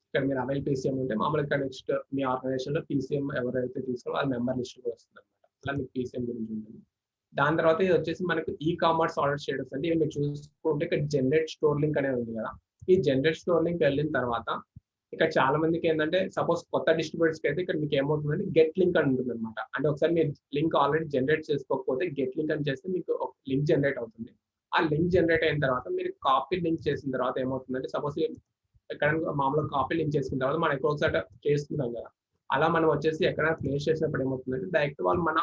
ఇక్కడ మీరు అవైల్ పీసీఎం ఉంటే మామూలుగా నెక్స్ట్ మీ ఆర్గనైజేషన్ లో పీసీఎం ఎవరైతే తీసుకోవాలో వాళ్ళ మెంబర్ లిస్ట్ కూడా వస్తుంది అనమాట. అలా మీకు పీసీఎం గురించి ఉంటుంది. దాని తర్వాత ఇది వచ్చేసి మనకు ఈ కామర్స్ ఆర్డర్ స్టేటస్ అంటే మీరు చూసుకుంటే ఇక్కడ జనరేట్ స్టోర్ లింక్ అనేది ఉంది కదా. ఈ జనరేట్ స్టోర్ లింక్ వెళ్ళిన తర్వాత ఇక్కడ చాలా మందికి ఏంటంటే సపోజ్ కొత్త డిస్ట్రిబ్యూటర్స్ కి అయితే ఇక్కడ మీకు ఏమవుతుందంటే గెట్ లింక్ అని ఉంటుంది అనమాట. అంటే ఒకసారి మీరు లింక్ ఆల్రెడీ జనరేట్ చేసుకోకపోతే గెట్ లింక్ అని చేస్తే మీకు లింక్ జనరేట్ అవుతుంది. ఆ లింక్ జనరేట్ అయిన తర్వాత మీరు కాపీ లింక్ చేసిన తర్వాత ఏమవుతుందంటే, సపోజ్ ఎక్కడ మామూలుగా కాపీ లింక్ చేసుకున్న తర్వాత మనం ఎక్కడో ఒకసారి చేస్తున్నాం కదా, అలా మనం వచ్చేసి ఎక్కడైనా ప్లేస్ చేసినప్పుడు ఏమవుతుందంటే డైరెక్ట్ వాళ్ళు మన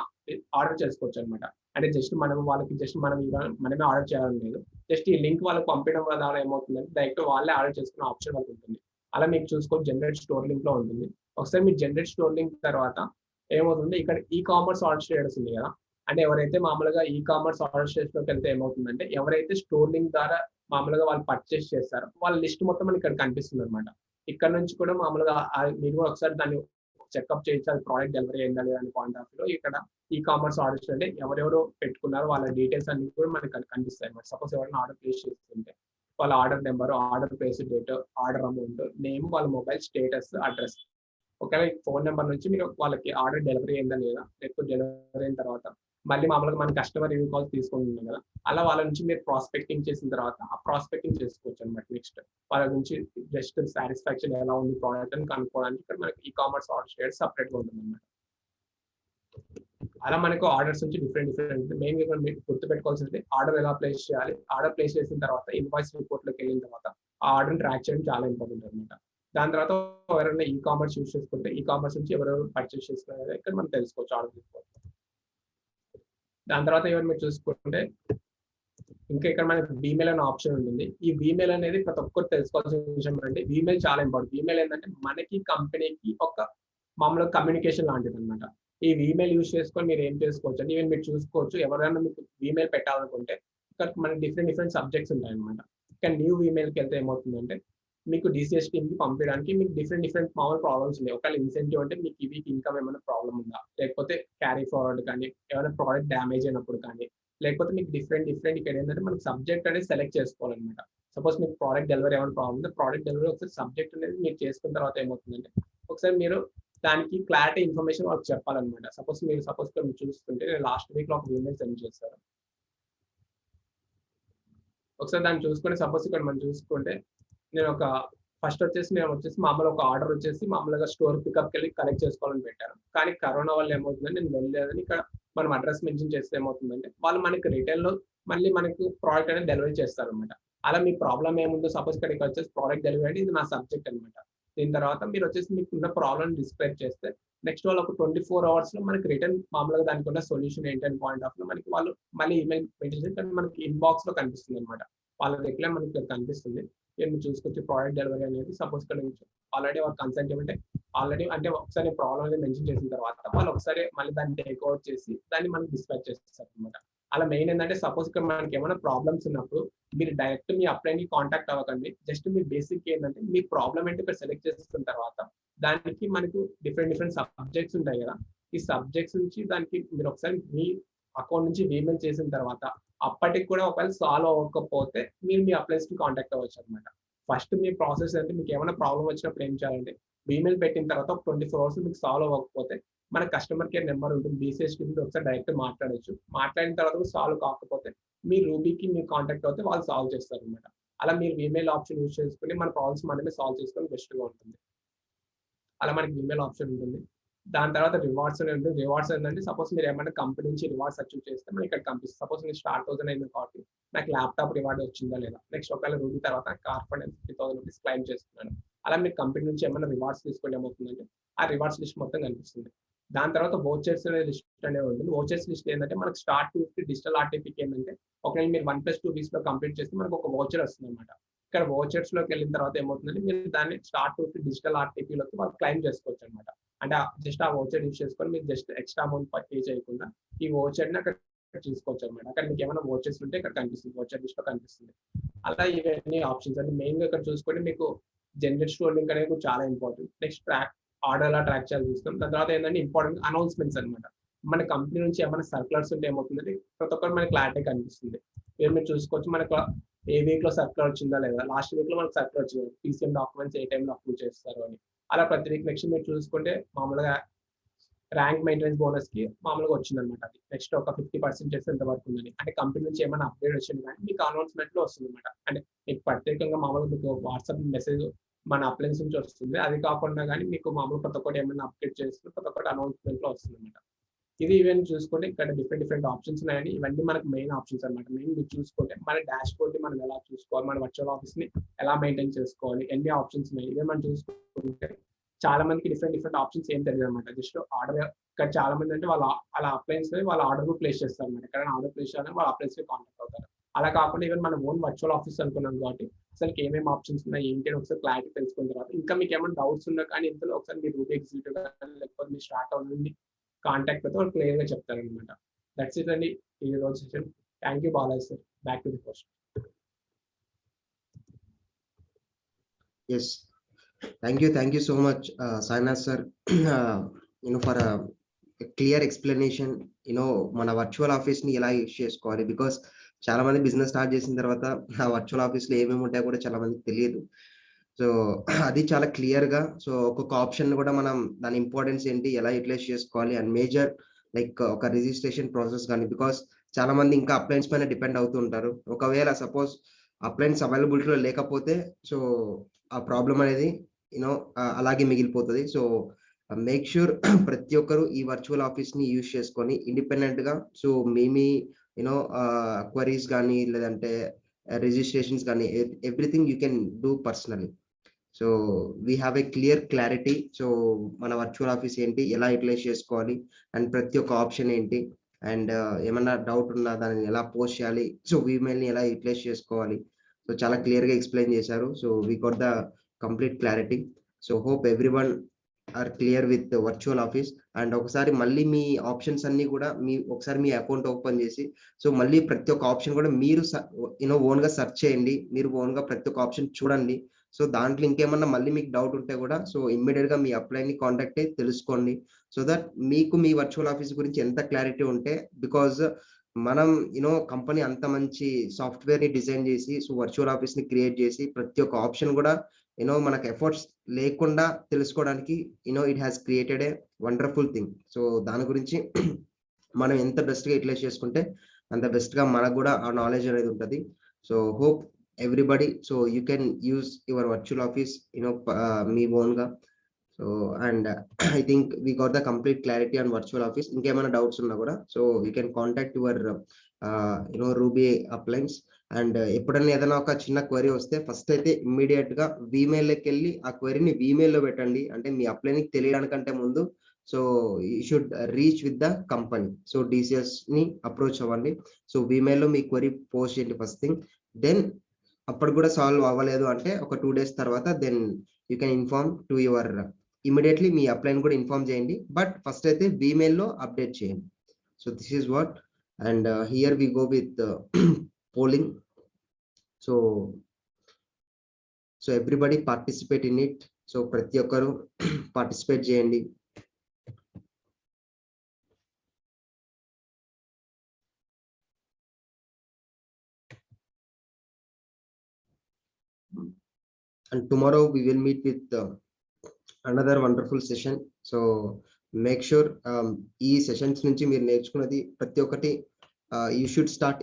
ఆర్డర్ చేసుకోవచ్చు అనమాట. అంటే జస్ట్ మనం వాళ్ళకి జస్ట్ మనం మనమే ఆర్డర్ చేయాలని లేదు. జస్ట్ ఈ లింక్ వాళ్ళకి పంపించడం వల్ల ఏమవుతుందంటే డైరెక్ట్ వాళ్ళే ఆర్డర్ చేసుకునే ఆప్షన్ వాళ్ళకి ఉంటుంది. అలా మీకు చూసుకోవచ్చు జనరేట్ స్టోర్ లింక్ లో ఉంటుంది. ఒకసారి మీరు జనరేట్ స్టోర్ లింక్ తర్వాత ఏమవుతుంది, ఇక్కడ ఈ కామర్స్ ఆర్డర్ చేయడం ఉంది కదా, అంటే ఎవరైతే మామూలుగా ఈ కామర్స్ ఆర్డర్ చేసినట్టు వెళ్తే ఏమవుతుందంటే, ఎవరైతే స్టోర్ లింక్ ద్వారా మామూలుగా వాళ్ళు పర్చేస్ చేస్తారో వాళ్ళ లిస్ట్ మొత్తం మనకి ఇక్కడ కనిపిస్తుంది అనమాట. ఇక్కడ నుంచి కూడా మామూలుగా మీరు కూడా ఒకసారి దాన్ని చెకప్ చేయొచ్చు, అది ప్రోడక్ట్ డెలివరీ అయిందా లేదా అనే పాయింట్ ఆఫ్ వ్యూలో ఇక్కడ ఈ కామర్స్ ఆర్డర్స్ అంటే ఎవరెవరు పెట్టుకున్నారో వాళ్ళ డీటెయిల్స్ అన్ని కూడా మనకి కనిపిస్తాయి అనమాట. సపోజ్ ఎవరైనా ఆర్డర్ ప్లేస్ చేస్తుంటే వాళ్ళ order number, order place date, order amount, name, వాళ్ళ మొబైల్ స్టేటస్, అడ్రస్. ఒకవేళ ఫోన్ నెంబర్ నుంచి మీరు వాళ్ళకి ఆర్డర్ డెలివరీ అయిందా లేదా, లేకపోతే డెలివరీ అయిన తర్వాత మళ్ళీ మామూలుగా మన కస్టమర్ రివ్యూ కాల్స్ తీసుకుంటున్నాం కదా, అలా వాళ్ళ నుంచి మీరు ప్రాస్పెక్టింగ్ చేసిన తర్వాత ఆ ప్రాస్పెక్టింగ్ చేసుకోవచ్చు అనమాట. నెక్స్ట్ వాళ్ళ నుంచి జస్ట్ సాటిస్ఫాక్షన్ ఎలా ఉంది ప్రోడక్ట్ అని కనుక్కోవడానికి ఇక్కడ మనకి ఈ కామర్స్ ఆర్డర్ చేయడం సపరేట్ గా ఉంటుంది అనమాట. అలా మనకు ఆర్డర్స్ నుంచి డిఫరెంట్ మెయిన్ గా మీరు గుర్తుపెట్టుకోవాల్సింది ఆర్డర్ ఎలా ప్లేస్ చేయాలి. ఆర్డర్ ప్లేస్ చేసిన తర్వాత ఇన్వాయిస్ రిపోర్ట్ లోకి వెళ్ళిన తర్వాత ఆ ఆర్డర్ ట్రాక్ చేయడం చాలా ఇంపార్టెంట్ అనమాట. దాని తర్వాత ఎవరైనా ఈ కామర్స్ యూస్ చేసుకుంటే ఈ కామర్స్ నుంచి ఎవరెవరు పర్చేస్ చేసుకున్నారు ఇక్కడ మనం తెలుసుకోవచ్చు ఆర్డర్ రిపోర్ట్. దాని తర్వాత ఎవరు మీరు చూసుకుంటే ఇంకా ఇక్కడ మనకి ఈమెయిల్ అనే ఆప్షన్ ఉంటుంది. ఈ ఈమెయిల్ అనేది ప్రతి ఒక్కరు తెలుసుకోవాల్సిన విషయం అంటే ఈమెయిల్ చాలా ఇంపార్టెంట్. ఈమెయిల్ ఏంటంటే మనకి కంపెనీకి ఒక మామూలుగా కమ్యూనికేషన్ లాంటిది అనమాట. ఈ ఈమెయిల్ యూస్ చేసుకొని మీరు ఏం చేసుకోవచ్చు అంటే ఈవెన్ మీరు చూసుకోవచ్చు, ఎవరైనా మీకు ఈమెయిల్ పెట్టాలనుకుంటే ఇక్కడ మనకి డిఫరెంట్ సబ్జెక్ట్స్ ఉంటాయి అనమాట. ఇక్కడ న్యూ ఈమెయిల్కి వెళ్తే ఏమవుతుందంటే మీకు డిసిఎస్ టీమ్ కి పంపించడానికి మీకు డిఫరెంట్ మామూలు ప్రాబ్లమ్స్ ఉన్నాయి. ఒకవేళ ఇన్సెంటివ్ అంటే మీకు ఈ వీక్ ఇన్కమ్ ఏమైనా ప్రాబ్లమ్ ఉందా, లేకపోతే క్యారీ ఫార్వర్డ్ కానీ, ఏమైనా ప్రోడక్ట్ డ్యామేజ్ అయినప్పుడు కానీ, లేకపోతే మీకు డిఫరెంట్ ఇక్కడ ఏంటంటే మనకి సబ్జెక్ట్ అనేది సెలెక్ట్ చేసుకోవాలన్నమాట. సపోజ్ మీకు ప్రోడక్ట్ డెలివరీ ఏమైనా ప్రాబ్లమ్ ఉంటే ప్రోడక్ట్ డెలివరీ ఒకసారి సబ్జెక్ట్ అనేది మీరు చేసుకున్న తర్వాత ఏమవుతుందంటే ఒకసారి మీరు దానికి క్లారిటీ ఇన్ఫర్మేషన్ వాళ్ళకి చెప్పాలన్నమాట. సపోజ్ మీరు చూస్తుంటే నేను లాస్ట్ వీక్ లో ఒక ఈమెయిల్ సెండ్ చేశాను. ఒకసారి దాన్ని చూసుకుంటే సపోజ్ ఇక్కడ మనం చూసుకుంటే నేను ఫస్ట్ వచ్చేసి మామూలు ఒక ఆర్డర్ వచ్చేసి మామూలుగా స్టోర్ పికప్కి వెళ్ళి కలెక్ట్ చేసుకోవాలని పెట్టాను. కానీ కరోనా వల్ల ఏమవుతుందంటే నేను వెళ్ళలేదని ఇక్కడ మనం అడ్రస్ మెన్షన్ చేస్తే ఏమవుతుందంటే వాళ్ళు మనకి రిటైల్ లో మళ్ళీ మనకు ప్రోడక్ట్ అనేది డెలివరీ చేస్తారు అనమాట. అలా మీ ప్రాబ్లం ఏముందో సపోజ్ ఇక్కడ వచ్చేసి ప్రోడక్ట్ డెలివరీ అంటే ఇది నా సబ్జెక్ట్ అనమాట. దీని తర్వాత మీరు వచ్చేసి మీకు ఉన్న ప్రాబ్లమ్ డిస్క్రైబ్ చేస్తే నెక్స్ట్ వాళ్ళు ఒక 24 hours లో మనకి రిటర్న్ మామూలుగా దానికి ఉన్న సొల్యూషన్ ఏంటని పాయింట్ ఆఫ్ లో మనకి వాళ్ళు మళ్ళీ ఈమెయిల్ మెన్షన్ చేసి మనకి ఇన్బాక్స్ లో కనిపిస్తుంది అనమాట. వాళ్ళ రిప్లై మనకి కనిపిస్తుంది. మీరు చూసుకొచ్చి ప్రోడక్ట్ డెలివరీ అనేది సపోజ్ ఇక్కడ నుంచి ఆల్రెడీ వాళ్ళు కన్సల్ట్ అంటే ఆల్రెడీ అంటే ఒకసారి ప్రాబ్లం అనేది మెన్షన్ చేసిన తర్వాత వాళ్ళు ఒకసారి మళ్ళీ దాన్ని టేక్ అవుట్ చేసి దాన్ని మనకి డిస్పాచ్ చేస్తారు అనమాట. అలా మెయిన్ ఏంటంటే సపోజ్ ఇక్కడ మనకి ఏమైనా ప్రాబ్లమ్స్ ఉన్నప్పుడు మీరు డైరెక్ట్ మీ అప్లైని కాంటాక్ట్ అవ్వకండి. జస్ట్ మీ బేసిక్ ఏంటంటే మీ ప్రాబ్లం ఏంటి ఇక్కడ సెలెక్ట్ చేసిన తర్వాత దానికి మనకు డిఫరెంట్ సబ్జెక్ట్స్ ఉంటాయి కదా, ఈ సబ్జెక్ట్స్ నుంచి దానికి మీరు ఒకసారి మీ అకౌంట్ నుంచి ఈమెయిల్ చేసిన తర్వాత అప్పటికి కూడా ఒకవేళ సాల్వ్ అవ్వకపోతే మీరు మీ అప్లైన్స్ కి కాంటాక్ట్ అవ్వచ్చు అనమాట. ఫస్ట్ మీ ప్రాసెస్ అంటే మీకు ఏమైనా ప్రాబ్లం వచ్చినప్పుడు ఏం చేయాలంటే ఈమెయిల్ పెట్టిన తర్వాత 24 hours మీకు సాల్వ్ అవ్వకపోతే మన కస్టమర్ కేర్ నెంబర్ ఉంటుంది, బీసీఎస్ టీమ్ ఒకసారి డైరెక్ట్ మాట్లాడచ్చు. మాట్లాడిన తర్వాత సాల్వ్ కాకపోతే మీ రూబీకి మీరు కాంటాక్ట్ అవుతే వాళ్ళు సాల్వ్ చేస్తారు అనమాట. అలా మీరు ఈమెయిల్ ఆప్షన్ యూజ్ చేసుకుని మన ప్రాబ్లమ్స్ మనమే సాల్వ్ చేసుకొని బెస్ట్ గా ఉంటుంది. అలా మనకి ఈమెయిల్ ఆప్షన్ ఉంటుంది. దాని తర్వాత రివార్డ్స్ అని ఉంటుంది. రివార్డ్స్ ఏంటంటే సపోజ్ మీరు ఏమైనా కంపెనీ నుంచి రివార్డ్స్ అచీవ్ చేస్తే మనకి ఇక్కడ కనిపిస్తుంది. సపోజ్ నేను స్టార్ 1000 అయింది కాబట్టి నాకు ల్యాప్టాప్ రివార్డ్ వచ్చిందా లేదా, నెక్స్ట్ ఒకవేళ రూబీ తర్వాత కార్ ఫండ్ 50,000 రూపీస్ క్లైమ్ చేస్తున్నాను. అలా మీరు కంపెనీ నుంచి ఏమైనా రివార్డ్స్ తీసుకుంటే ఏమవుతుందంటే ఆ రివార్డ్స్ లిస్ట్ మొత్తం కనిపిస్తుంది. దాని తర్వాత వోచర్స్ లిస్ట్ అనేది ఉంటుంది. వోచర్స్ లిస్ట్ ఏంటంటే మనకి స్టార్ట్ 250 డిజిటల్ ఆర్టీపీకి ఏంటంటే ఒకవేళ మీరు 1+2 వీక్స్ లో కంప్లీట్ చేస్తే మనకు ఒక వోచర్ వస్తుంది అనమాట. ఇక్కడ వోచర్స్ లోకి వెళ్ళిన తర్వాత ఏమవుతుందంటే మీరు దాన్ని స్టార్ట్ 250 డిజిటల్ ఆర్టీపీలోకి వాళ్ళు క్లైమ్ చేసుకోవచ్చు అనమాట. అంటే జస్ట్ ఆ వోచర్ యూస్ చేసుకొని మీరు జస్ట్ ఎక్స్ట్రా అమౌంట్ పే చేయకుండా ఈ వోచర్ ని అక్కడ చూసుకోవచ్చు అనమాట. అక్కడ మీకు ఏమైనా వోచర్స్ ఉంటే ఇక్కడ కనిపిస్తుంది, వోచర్ లిస్ట్ లో కనిపిస్తుంది. అలా ఇవన్నీ ఆప్షన్స్ అంటే మెయిన్ గా ఇక్కడ చూసుకొని మీకు జనరేట్ స్టోర్ లింక్ అనేది చాలా ఇంపార్టెంట్. నెక్స్ట్ ఆర్డర్ ఎలా ట్రాక్ చేయాలి చూస్తాం. దాని తర్వాత ఏంటంటే ఇంపార్టెంట్ అనౌన్స్మెంట్స్ అనమాట. మన కంపెనీ నుంచి ఏమైనా సర్క్యులర్స్ ఉంటే ఏమవుతుంది ప్రతి ఒక్కరు మనకి క్లారిటీ కనిపిస్తుంది. మీరు చూసుకోవచ్చు మనకు ఏ వీక్ లో సర్క్యులర్ వచ్చిందా లేదా, లాస్ట్ వీక్ లో మనకు సర్క్యులర్ వచ్చింది పీసీఎం డాక్యుమెంట్స్ ఏ టైంలో అప్రూవ్ చేస్తారు అని. అలా ప్రతి వీక్ నెక్స్ట్ మీరు చూసుకుంటే మామూలుగా ర్యాంక్ మెయింటెనెన్స్ బోనస్ కి మామూలుగా వచ్చింది అనమాట. అది నెక్స్ట్ ఒక 50% చేస్తే ఎంత వరకు ఉందని అంటే కంపెనీ నుంచి ఏమైనా అప్డేట్ వచ్చింది కానీ మీకు అనౌన్స్మెంట్ లో వస్తుంది అనమాట. అంటే మీకు ప్రత్యేకంగా మామూలుగా మీకు వాట్సాప్ మెసేజ్ మన అప్లయన్స్ నుంచి వస్తుంది. అది కాకుండా కానీ మీకు మామూలు ప్రతి ఒక్కటి ఏమైనా అప్డేట్ చేస్తే ప్రతి ఒక్కటి అనౌన్స్మెంట్ లో వస్తుంది అనమాట. ఇది ఈవెన్ చూసుకుంటే ఇక్కడ డిఫరెంట్ ఆప్షన్స్ ఉన్నాయని, ఇవన్నీ మనకు మెయిన్ ఆప్షన్స్ అనమాట. మెయిన్ మీరు చూసుకుంటే మన డాష్ బోర్డ్ మనం ఎలా చూసుకోవాలి, మన వర్చువల్ ఆఫీస్ ని ఎలా మెయింటైన్ చేసుకోవాలి, ఎన్ని ఆప్షన్స్ ఉన్నాయి, ఇవే మనం చూసుకుంటే చాలా మందికి డిఫరెంట్ ఆప్షన్స్ ఏం తెలియదు అనమాట. జస్ట్ ఆర్డర్, ఇక్కడ చాలా మంది అంటే వాళ్ళ అప్లయన్స్ వాళ్ళ ఆర్డర్ ప్లేస్ చేస్తారు అనమాట. ఎక్కడైనా ఆర్డర్ ప్లేస్ చేయాలని వాళ్ళ అప్లయన్స్ కాంటాక్ట్ అవుతారు. అలా కాకుండా ఈవెన్ మన ఓన్ వర్చువల్ ఆఫీస్ అనుకున్నాం కాబట్టి అసలు ఏమేమి ఆప్షన్స్ ఉన్నాయి ఏంటి అని ఒకసారి క్లారిటీ తెలుసుకున్న తర్వాత, ఇంకా మీకు ఏమైనా డౌట్స్ ఉన్నా కానీ ఇందులో ఒకసారి మీరు రూబీ ఎగ్జిక్యూటివ్ కానీ లేకపోతే మీ స్టార్ట్ అవుతుంది కాంటాక్ట్ అయితే వాళ్ళు క్లియర్ గా చెప్తారనమాట. దట్స్ ఇట్ అండి ఈ రోజు session. Thank you Balaji sir. Back to the question. Yes, thank you so much, Sainath sir, for a clear explanation. మన వర్చువల్ ఆఫీస్ ని ఎలా యూజ్ చేసుకోవాలి, బికాస్ చాలా మంది బిజినెస్ స్టార్ట్ చేసిన తర్వాత ఆ వర్చువల్ ఆఫీస్ లో ఏమేమి ఉంటాయో కూడా చాలా మందికి తెలియదు. సో అది చాలా క్లియర్ గా, సో ఒక్కొక్క ఆప్షన్ కూడా మనం దాని ఇంపార్టెన్స్ ఏంటి, ఎలా యూటిలైజ్ చేసుకోవాలి అండ్ మేజర్ లైక్ ఒక రిజిస్ట్రేషన్ ప్రాసెస్ కానీ, బికాస్ చాలా మంది ఇంకా అప్లయన్స్ పైన డిపెండ్ అవుతూ ఉంటారు. ఒకవేళ సపోజ్ అప్లయన్స్ అవైలబిలిటీలో లేకపోతే సో ఆ ప్రాబ్లం అనేది అలాగే మిగిలిపోతుంది. సో మేక్ ష్యూర్ ప్రతి ఒక్కరు ఈ వర్చువల్ ఆఫీస్ ని యూజ్ చేసుకొని ఇండిపెండెంట్ గా సో మీ క్వరీస్ కానీ లేదంటే రిజిస్ట్రేషన్స్ కానీ everything you can do personally. So we have a clear clarity. So మన వర్చువల్ ఆఫీస్ ఏంటి, ఎలా యూటిలైజ్ చేసుకోవాలి అండ్ ప్రతి ఒక్క ఆప్షన్ ఏంటి, అండ్ ఏమన్నా డౌట్ ఉన్నా దాన్ని ఎలా పోస్ట్ చేయాలి, సో ఈమెయిల్ ని ఎలా యూటిలైజ్ చేసుకోవాలి, సో చాలా క్లియర్ గా ఎక్స్ప్లెయిన్ చేశారు. So we got the complete clarity. So hope everyone are clear with virtual office. And ఒకసారి మళ్ళీ మీ ఆప్షన్స్ అన్ని కూడా ఒకసారి మీ అకౌంట్ ఓపెన్ చేసి సో మళ్ళీ ప్రతి ఒక్క ఆప్షన్ కూడా మీరు ఓన్ గా సెర్చ్ చేయండి, మీరు ఓన్ గా ప్రతి ఒక్క ఆప్షన్ చూడండి. సో దాంట్లో ఇంకేమన్నా మళ్ళీ మీకు డౌట్ ఉంటే కూడా సో ఇమ్మీడియట్ గా మీ అప్లైని కాంటాక్ట్ అయ్యి తెలుసుకోండి. సో దట్ మీకు మీ వర్చువల్ ఆఫీస్ గురించి ఎంత క్లారిటీ ఉంటే, బికాజ్ మనం కంపెనీ అంత మంచి సాఫ్ట్వేర్ ని డిజైన్ చేసి సో వర్చువల్ ఆఫీస్ ని క్రియేట్ చేసి ప్రతి ఒక్క ఆప్షన్ కూడా మనకు ఎఫర్ట్స్ లేకుండా తెలుసుకోవడానికి it has created a wonderful thing. So దాని గురించి మనం ఎంత బెస్ట్ గా యూటిలైజ్ చేసుకుంటే అంత బెస్ట్ గా మనకు కూడా ఆ నాలెడ్జ్ అనేది ఉంటుంది. So hope everybody so you can use your virtual office me own ga. So and I think we got the complete clarity on virtual office. Inkemana doubts unna kuda so you can contact your Ruby uplines. And ఎప్పుడన్నా ఏదైనా ఒక చిన్న query వస్తే first అయితే immediate గా email లోకి వెళ్ళి ఆ క్వరీని ఈమెయిల్ లో పెట్టండి. అంటే మీ అప్లైన్ తెలియడానికంటే ముందు so you should reach with the company. So DCS ని అప్రోచ్ అవ్వండి. సో ఈమెయిల్ లో మీ క్వరీ పోస్ట్ చేయండి ఫస్ట్ థింగ్. దెన్ అప్పుడు కూడా సాల్వ్ అవ్వలేదు అంటే ఒక 2 days తర్వాత then you can inform to your immediately మీ అప్లైన్ కూడా ఇన్ఫార్మ్ చేయండి. బట్ ఫస్ట్ అయితే ఈమెయిల్ లో అప్డేట్ చేయండి. So this is what. And here we go with polling. So everybody participate in it. So ప్రతి ఒక్కరు పార్టిసిపేట్ చేయండి. And tomorrow we will meet with another wonderful session. So make sure ee sessions nunchi meer nerchukunnadi prati okkati you should start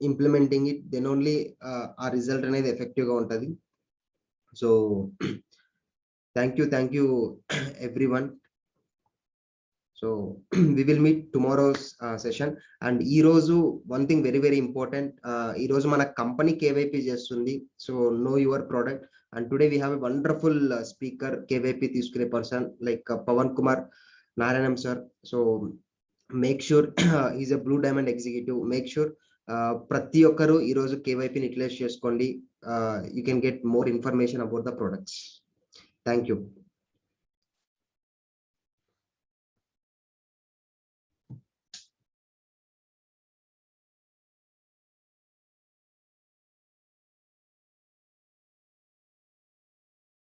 implementing it, then only our result anedi effective ga untadi. So thank you everyone. So we will meet tomorrow's session. And ee roju one thing very important, ee roju mana company KYP చేస్తుంది. So know your product. And today we have a wonderful speaker, KYP తీసుకునే person like Pawan Kumar Narayanam sir. So make sure he's a blue diamond executive. Make sure ప్రతి ఒక్కరు ఈ రోజు KYP ని utilise చేసుకోండి. You can get more information about the products. Thank you.